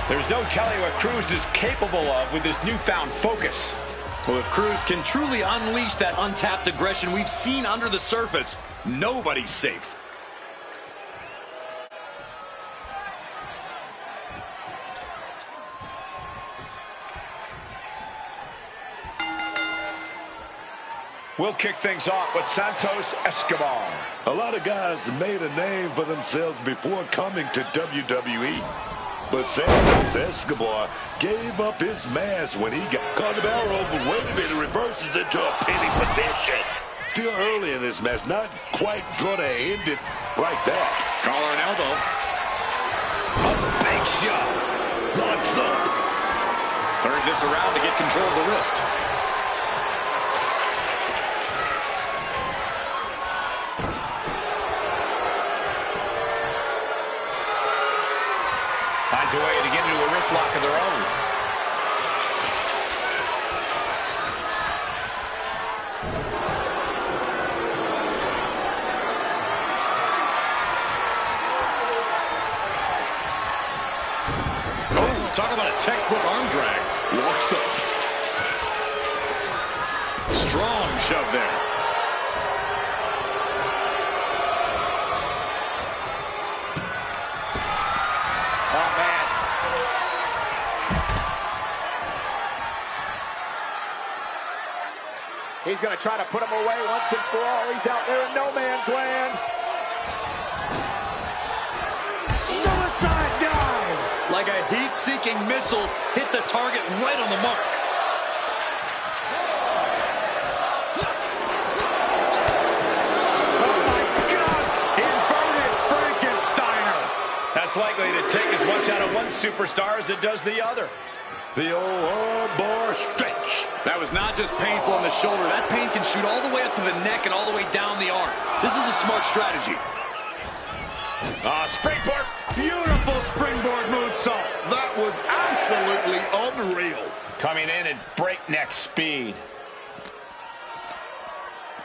There's no telling what Crews is capable of with his newfound focus. Well, if Crews can truly unleash that untapped aggression we've seen under the surface, nobody's safe. We'll kick things off with Santos Escobar. A lot of guys made a name for themselves before coming to WWE. But Santos Escobar gave up his mask when he got caught the barrel, but wait a minute, reverses into a pinning position. Still early in this match, not quite gonna end it like that. Collar and elbow. A big shot. Locks up. Turns this around to get control of the wrist. Finds a way to get into a wrist lock of their own. Oh, talk about a textbook arm drag. Walks up. Strong shove there. He's going to try to put him away once and for all. He's out there in no man's land. Suicide dive! Like a heat-seeking missile, hit the target right on the mark. Oh my God! Inverted Frankensteiner! That's likely to take as much out of one superstar as it does the other. The old armbar stretch. That was not just painful on the shoulder. That pain can shoot all the way up to the neck and all the way down the arm. This is a smart strategy. Springboard. Beautiful springboard moonsault. That was absolutely unreal. Coming in at breakneck speed.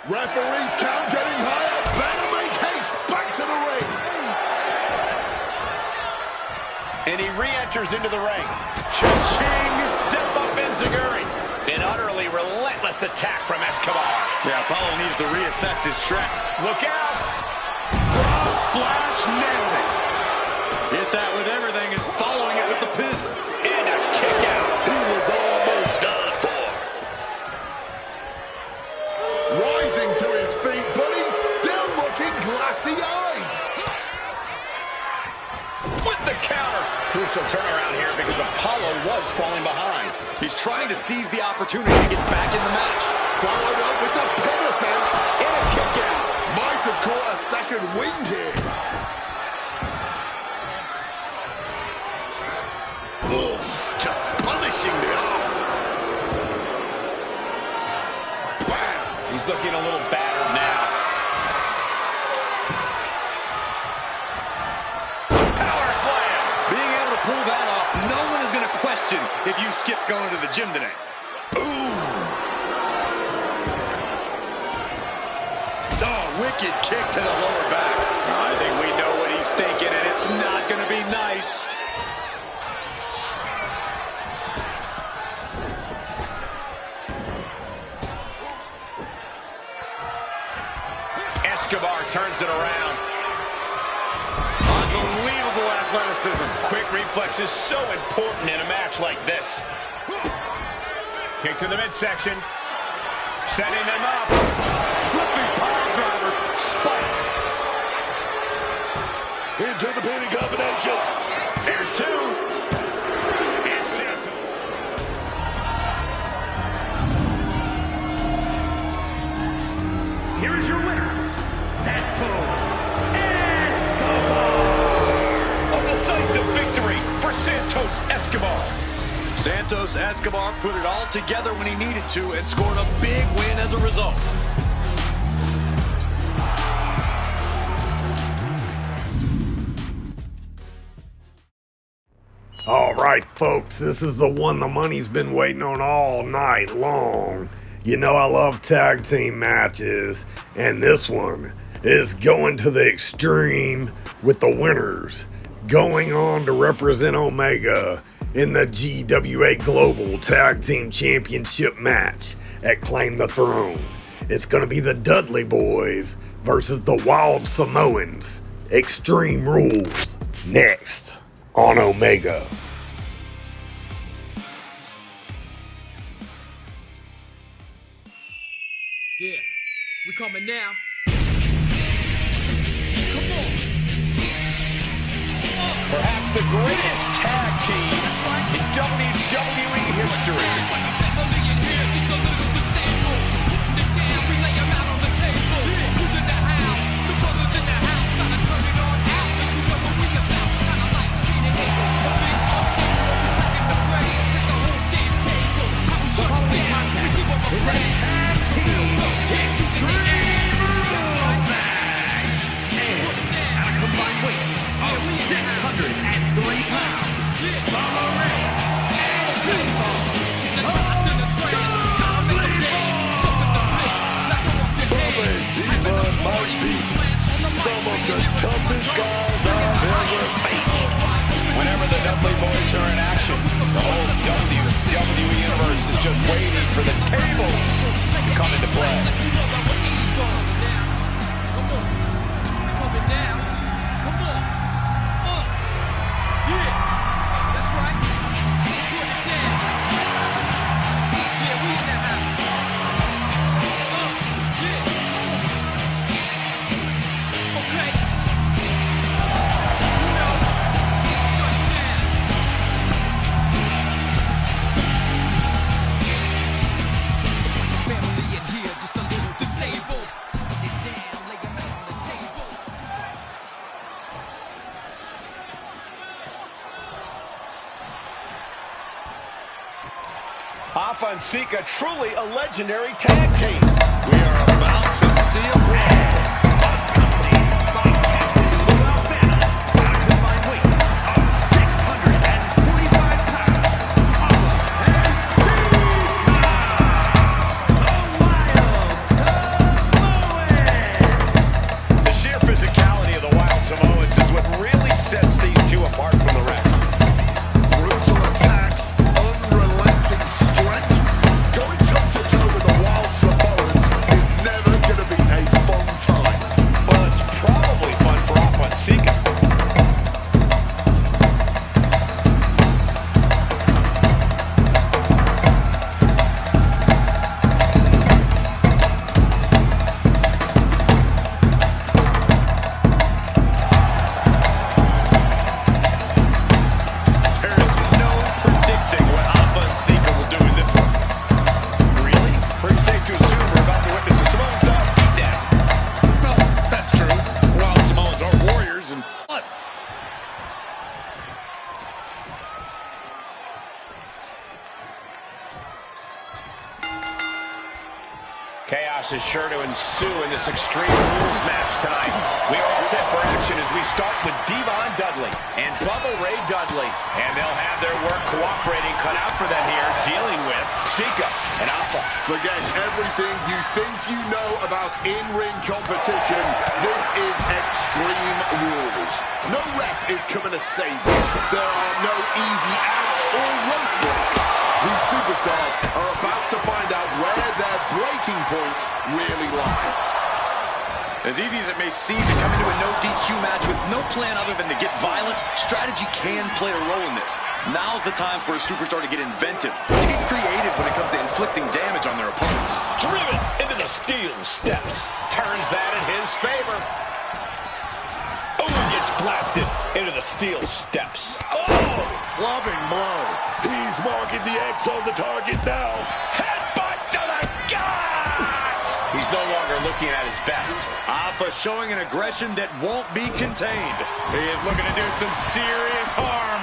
Referee's count getting higher. Better make haste. Back to the ring. And he re-enters into the ring. Cha-ching! Death by Benziguri. An utterly relentless attack from Escobar. Yeah, Apollo needs to reassess his strat. Look out! Broad splash, nailed it. Hit that with everything and following it with the pin. And a kick out. He was almost done for. Rising to his feet, but he's still looking glassy-eyed. With the counter. crucial turnaround here because Apollo was falling behind. He's trying to seize the opportunity to get back in the match. Followed up with the pin attempt. And a kick out. Might have caught a second wind here. Oh, just punishing the arm. Bam! He's looking a little battered now. Power slam! Being able to pull that off, no one is going to question if you skip going to the gym today. Oh, wicked kick to the lower back. I think we know what he's thinking, and it's not going to be nice. Escobar turns it around. Unbelievable athleticism. Quick reflex is so important in a match like this. Kick to the midsection. Setting them up. Flipping power driver. Spiked. Into the pinning combination. There's two. And Santos. Here is your winner, Santos Escobar. A decisive victory for Santos Escobar. Santos Escobar put it all together when he needed to and scored a big win as a result. All right, folks, this is the one the money's been waiting on all night long. You know I love tag team matches, and this one is going to the extreme with the winners going on to represent Omega in the GWA Global Tag Team Championship match at Claim the Throne. It's going to be the Dudley Boys versus the Wild Samoans. Extreme Rules next on Omega. Yeah, we coming now. Come on. Perhaps the greatest tag team in WWE history. It's like a family in here, just a little disabled. Putting it down, we lay 'em out on the table. Who's in the house? The brothers in the house. Gotta turn it on out, but you know what we about. Kinda like being an eagle. A big obstacle. Back in the way, hit the whole damn table. How we shut it down, we keep on the play. Some of the toughest guys I've ever faced. Whenever the Dudley Boys are in action, the whole WWE Universe is just waiting for the tables to come into play. Come on. We coming down. Come on. Yeah. That's right. Put it down. Yeah, we in the house. Yeah. Okay. You know, shut it down. It's like a family in here, just a little disabled. Put it down, lay 'em out on the table. Alpha and Sika, truly a legendary tag team. We are about to see a brawl. Accompanied by Captain Lou Albano at a combined weight of 645 pounds. Alpha and Sika, the Wild Samoans. The sheer physicality of the Wild Samoans is what really sets these two apart from the rest. Brutal attacks, unrelenting strength. Going toe-to-toe with the Wild Samoans is never going to be a fun chaos is sure to ensue in this Extreme Rules match tonight. We are all set for action as we start with Devon Dudley and Bubba Ray Dudley. And they'll have their work cooperating cut out for them here, dealing with Sika and Alpha. Forget everything you think you know about in-ring competition. This is Extreme Rules. No ref is coming to save you. There are no easy outs or roadblocks. These superstars are about to find out where their breaking points really lie. As easy as it may seem to come into a no DQ match with no plan other than to get violent, strategy can play a role in this. Now's the time for a superstar to get inventive, to get creative when it comes to inflicting damage on their opponents. Driven into the steel steps. Turns that in his favor. Oh, gets blasted into the steel steps. Oh, clubbing blow. He's marking the X on the target now. Headbutt to the gut! He's no longer looking at his best. Alpha showing an aggression that won't be contained. He is looking to do some serious harm.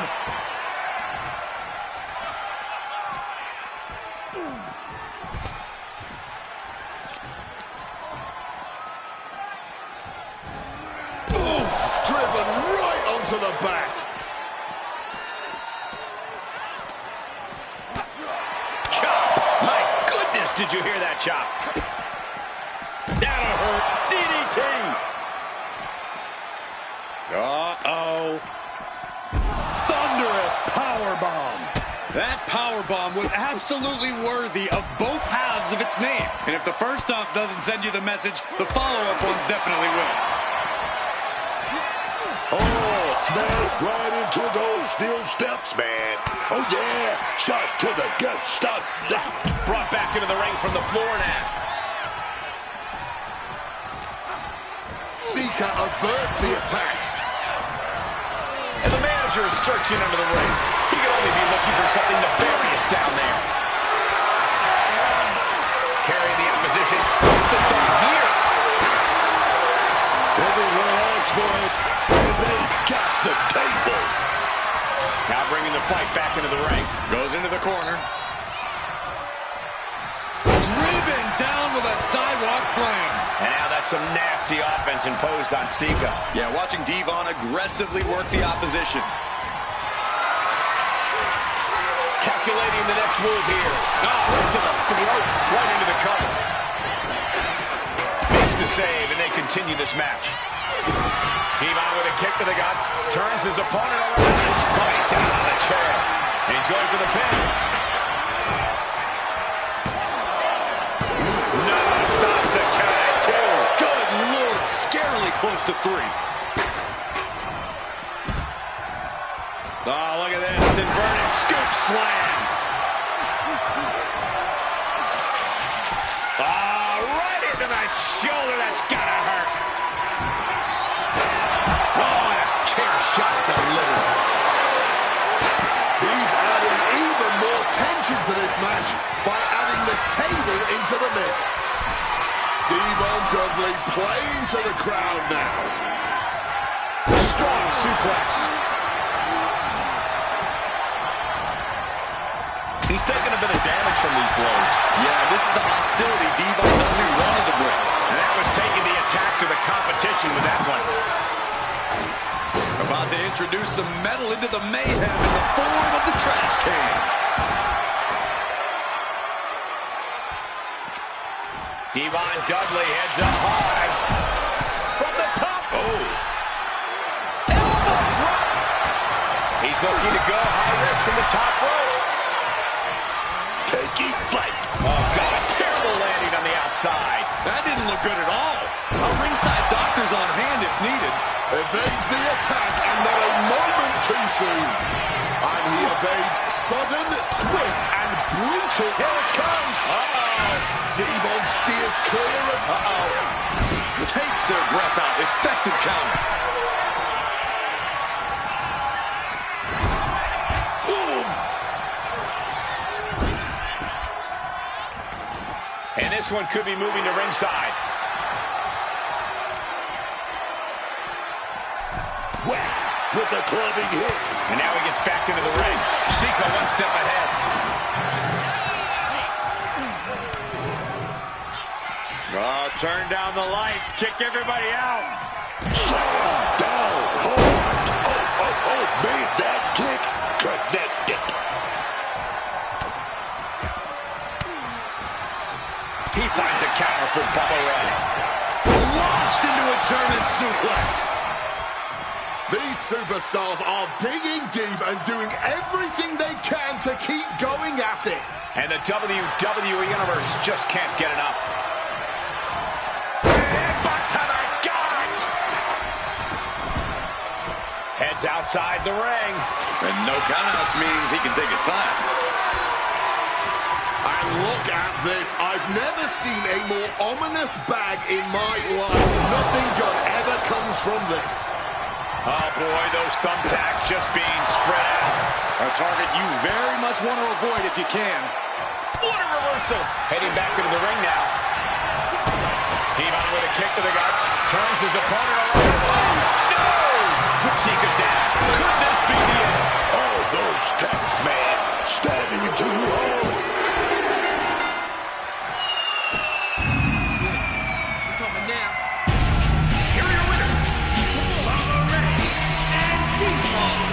Driven right onto the back. Chop! My goodness, did you hear that chop? That'll hurt. DDT. Uh-oh. Thunderous powerbomb. That powerbomb was absolutely worthy of both halves of its name. And if the first stomp doesn't send you the message, the follow-up ones definitely will. Oh, smashed right into those steel steps, man. Oh, yeah. Shot to the gut. Stop. Brought back into the ring from the floor now. Sika averts the attack. And the manager is searching under the ring. He could only be looking for something nefarious down there. Carrying the opposition. What's the done here? Everyone else for it, and they got the table. Now bringing the fight back into the ring. Goes into the corner. Driven down with a sidewalk slam. And now that's some nasty offense imposed on Sika. Yeah, watching Devon aggressively work the opposition. Calculating the next move here. Oh, right to the throat. Right into the cover. Makes the save, and they continue this match. Devon with a kick to the guts. Turns his opponent around. Right down on the chair. And he's going for the pin. No, stops the count at 2. Good Lord, scarily close to 3. Oh, look at this. The Vernon scoop slam. Oh, right into the shoulder. That's gotta hurt. Oh, and a chair shot delivered. He's adding even more tension to this match by adding the table into the mix. Devon Dudley playing to the crowd now. Strong suplex. He's taking a bit of damage from these blows. Yeah, this is the hostility Devon Dudley wanted to bring. And that was taking the attack to the competition with that one. About to introduce some metal into the mayhem in the form of the trash can. Devon Dudley heads up high. From the top. Oh. Elbow drop. He's looking to go high risk from the top rope. Taking flight. Oh, God, a terrible landing on the outside. That didn't look good at all. A ringside doctor's on hand if needed. Evades the attack and not a moment too soon. And he evades sudden, swift, and brutal. Here it comes. Uh-oh. Devon steers clear of... Takes their breath out. Effective counter. And this one could be moving to ringside. Whack with a clubbing hit. And now he gets back into the ring. Sika one step ahead. Oh, turn down the lights. Kick everybody out. Slam down hard. Made that kick connected. He finds a counter for Bubba Ray. Launched into a German suplex. These superstars are digging deep and doing everything they can to keep going at it. And the WWE Universe just can't get enough. Back to the gut! Heads outside the ring. And no countouts means he can take his time. And look at this. I've never seen a more ominous bag in my life. Nothing good ever comes from this. Oh boy, those thumbtacks just being spread out. A target you very much want to avoid if you can. What a reversal. Heading back into the ring now. Devon with a kick to the guts. Turns his opponent around. Oh, no! Chica's down. Could this be the end? Oh, those taps, man. Stabbing into you hard. We're coming now. Here are your winners. Bubba Ray and Devon.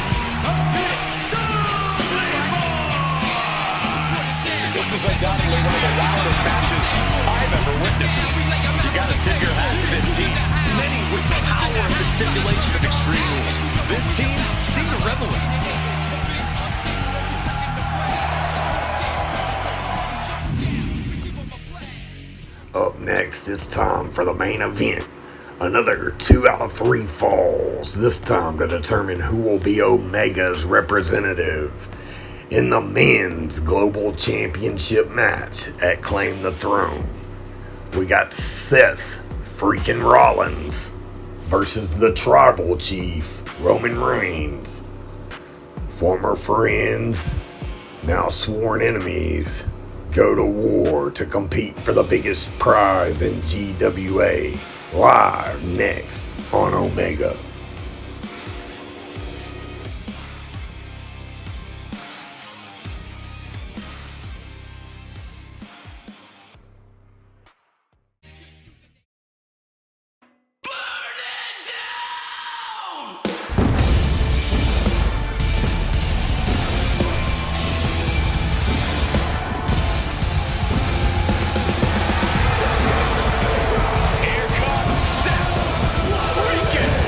This is undoubtedly one of the wildest matches I've ever witnessed. You got to tip your hat to this team. Many would cower at the stipulation of Extreme Rules. This team seemed to revel in it. Up next, it's time for the main event. Another 2 out of 3 falls, this time to determine who will be Omega's representative in the men's global championship match at Claim the Throne. We got Seth freaking Rollins versus the tribal chief, Roman Reigns. Former friends, now sworn enemies, go to war to compete for the biggest prize in GWA. Live next on Omega. Here comes Seth freaking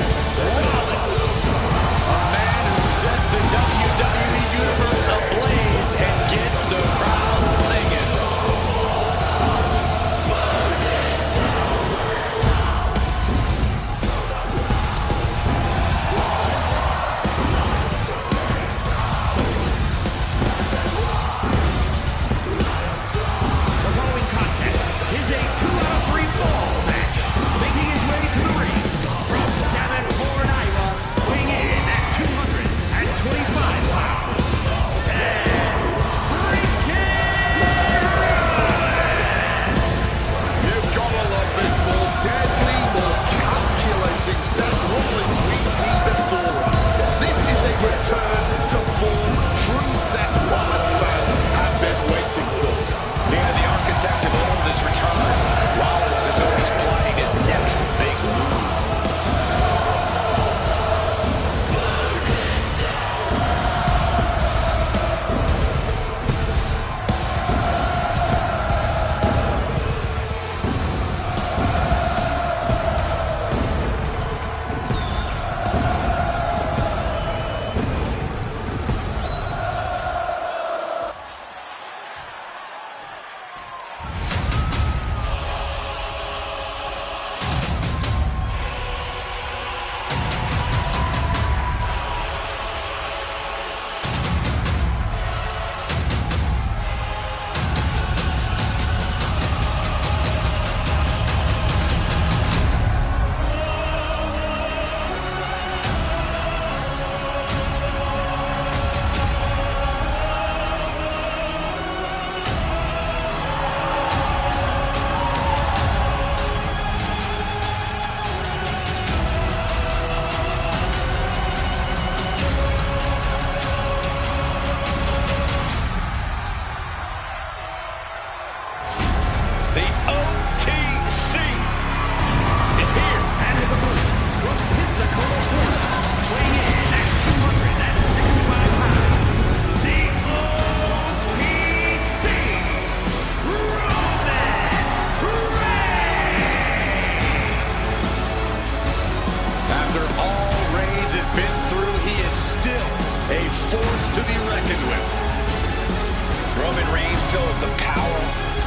Roman Reigns still has the power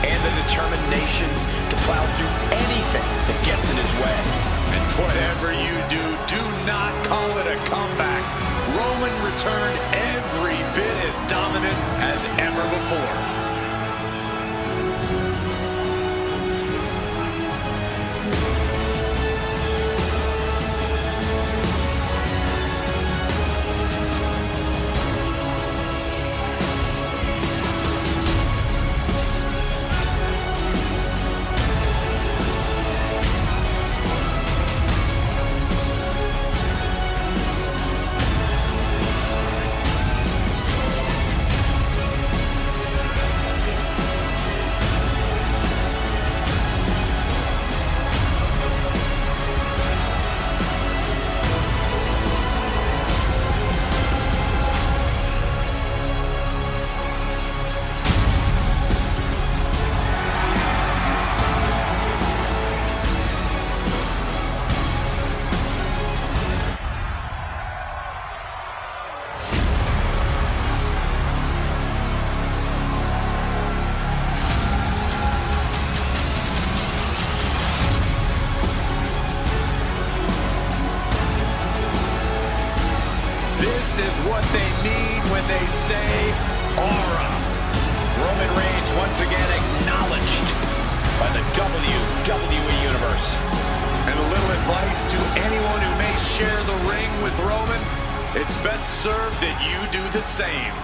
and the determination to plow through anything that gets in his way. And whatever you do, do not call it a comeback. Roman returned every bit as dominant as ever before. This is what they mean when they say aura. Roman Reigns once again acknowledged by the WWE Universe. And a little advice to anyone who may share the ring with Roman, it's best served that you do the same.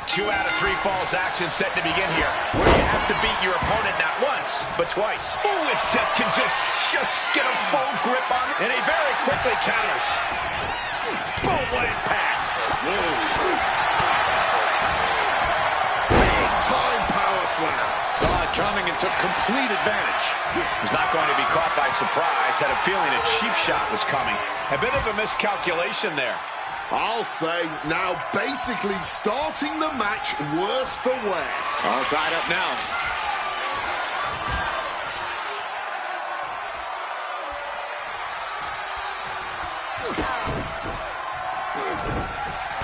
Two out of three falls action set to begin here, where you have to beat your opponent not once, but twice. Oh, if Seth can just get a full grip on it, and he very quickly counters. Boom, what impact. Big time power slam. Saw it coming and took complete advantage. He's not going to be caught by surprise. Had a feeling a cheap shot was coming. A bit of a miscalculation there. I'll say, now basically starting the match worse for wear. All tied up now.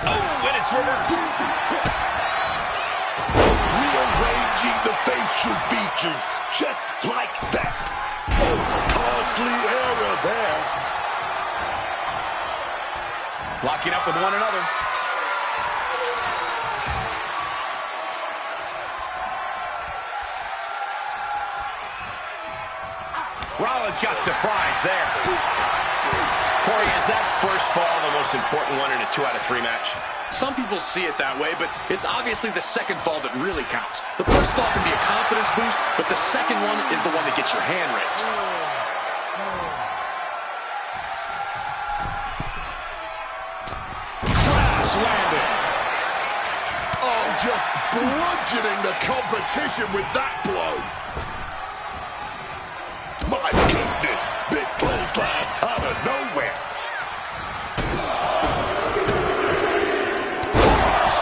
Oh, and it's reversed. Rearranging the facial features just like that. Costly error there. Locking up with one another. Rollins got surprised there. Corey, is that first fall the most important one in a 2 out of 3 match? Some people see it that way, but it's obviously the second fall that really counts. The first fall can be a confidence boost, but the second one is the one that gets your hand raised. Landed. Oh, just bludgeoning the competition with that blow. My goodness, big clothesline out of nowhere.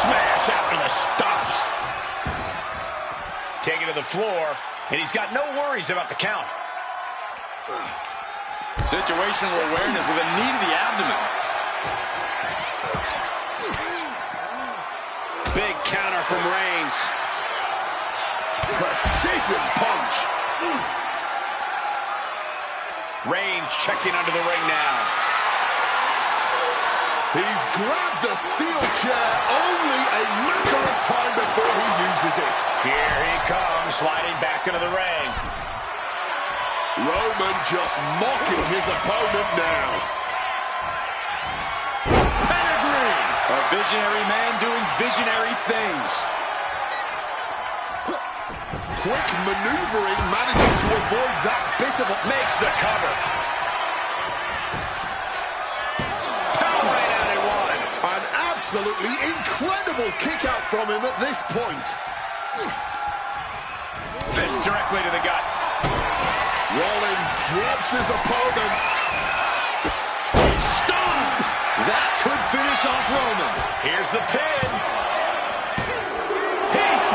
Smash after the stops. Taken to the floor, and he's got no worries about the count. Situational awareness with a knee to the abdomen. Big counter from Reigns. Precision punch. Reigns checking under the ring now. He's grabbed the steel chair, only a matter of time before he uses it. Here he comes, sliding back into the ring. Roman just mocking his opponent now. A visionary man doing visionary things. Quick maneuvering, managing to avoid that bit of a... Makes the cover. Power right out at one. An absolutely incredible kick out from him at this point. Fist directly to the gut. Rollins drops his opponent. That could finish off Roman. Here's the pin.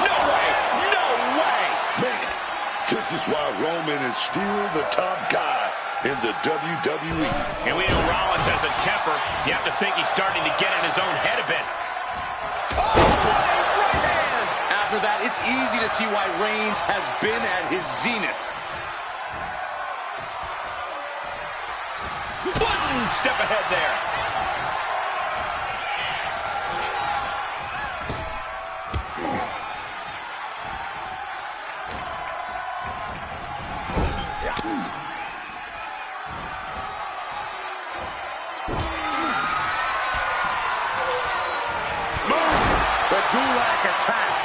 No way. Man, to is still the top guy in the WWE. And we know Rollins has a temper. You have to think he's starting to get in his own head a bit. Oh, what a right hand! After that, it's easy to see why Reigns has been at his zenith. One step ahead there. The Gulak attack.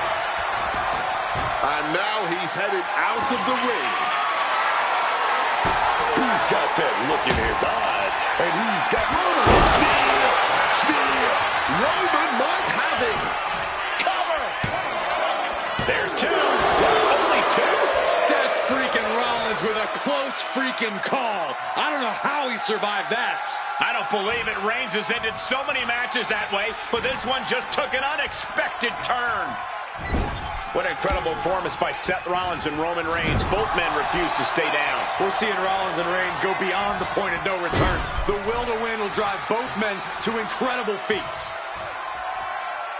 And now he's headed out of the ring. He's got that look in his eyes, and he's got spear. Roman might have him. Cover. There's two. Only two. Seth freaking Rollins with a close freaking call. I don't know how he survived that. I don't believe it. Reigns has ended so many matches that way, but this one just took an unexpected turn. What incredible performance by Seth Rollins and Roman Reigns. Both men refuse to stay down. We're seeing Rollins and Reigns go beyond the point of no return. The will to win will drive both men to incredible feats.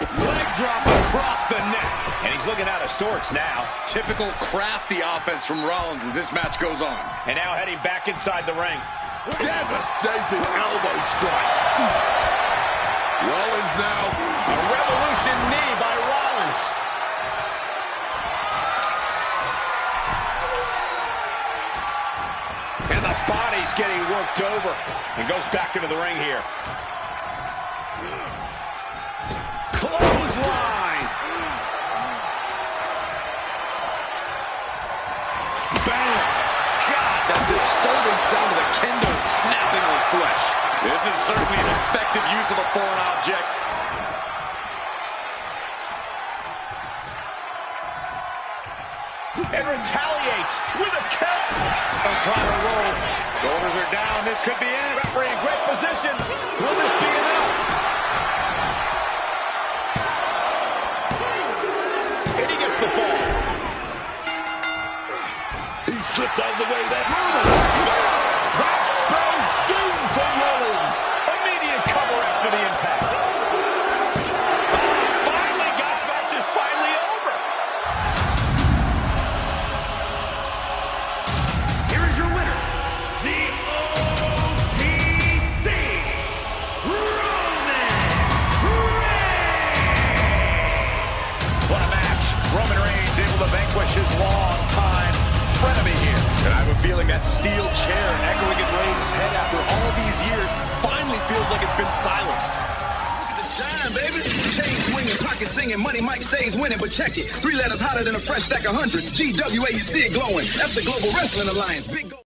Leg drop across the neck. And he's looking out of sorts now. Typical crafty offense from Rollins as this match goes on. And now heading back inside the ring. Devastating elbow strike. Rollins now. A revolution knee by Rollins. And the body's getting worked over. And goes back into the ring here. Clothesline. Bam! God, that disturbing sound of the kendo snapping on flesh. This is certainly an effective use of a foreign object. And retaliates with a kick. Trying to roll. Shoulders are down. This could be it. Referee in great position. Will this be enough? And he gets the fall. He slipped out of the way. That That spells doom for Rollins. Immediate cover after the impact. Finally, God's match is finally over. Here is your winner, the OTC, Roman Reigns. What a match. Roman Reigns able to vanquish his long-time frenemy here. And I have a feeling that steel chair echoing in Reigns' head after all these years finally feels like it's been silenced. Shine, baby. Chain swinging, pocket singing, money Mike stays winning, but check it. 3 letters hotter than a fresh stack of hundreds. GWA, you see it glowing. That's the Global Wrestling Alliance. Big goal.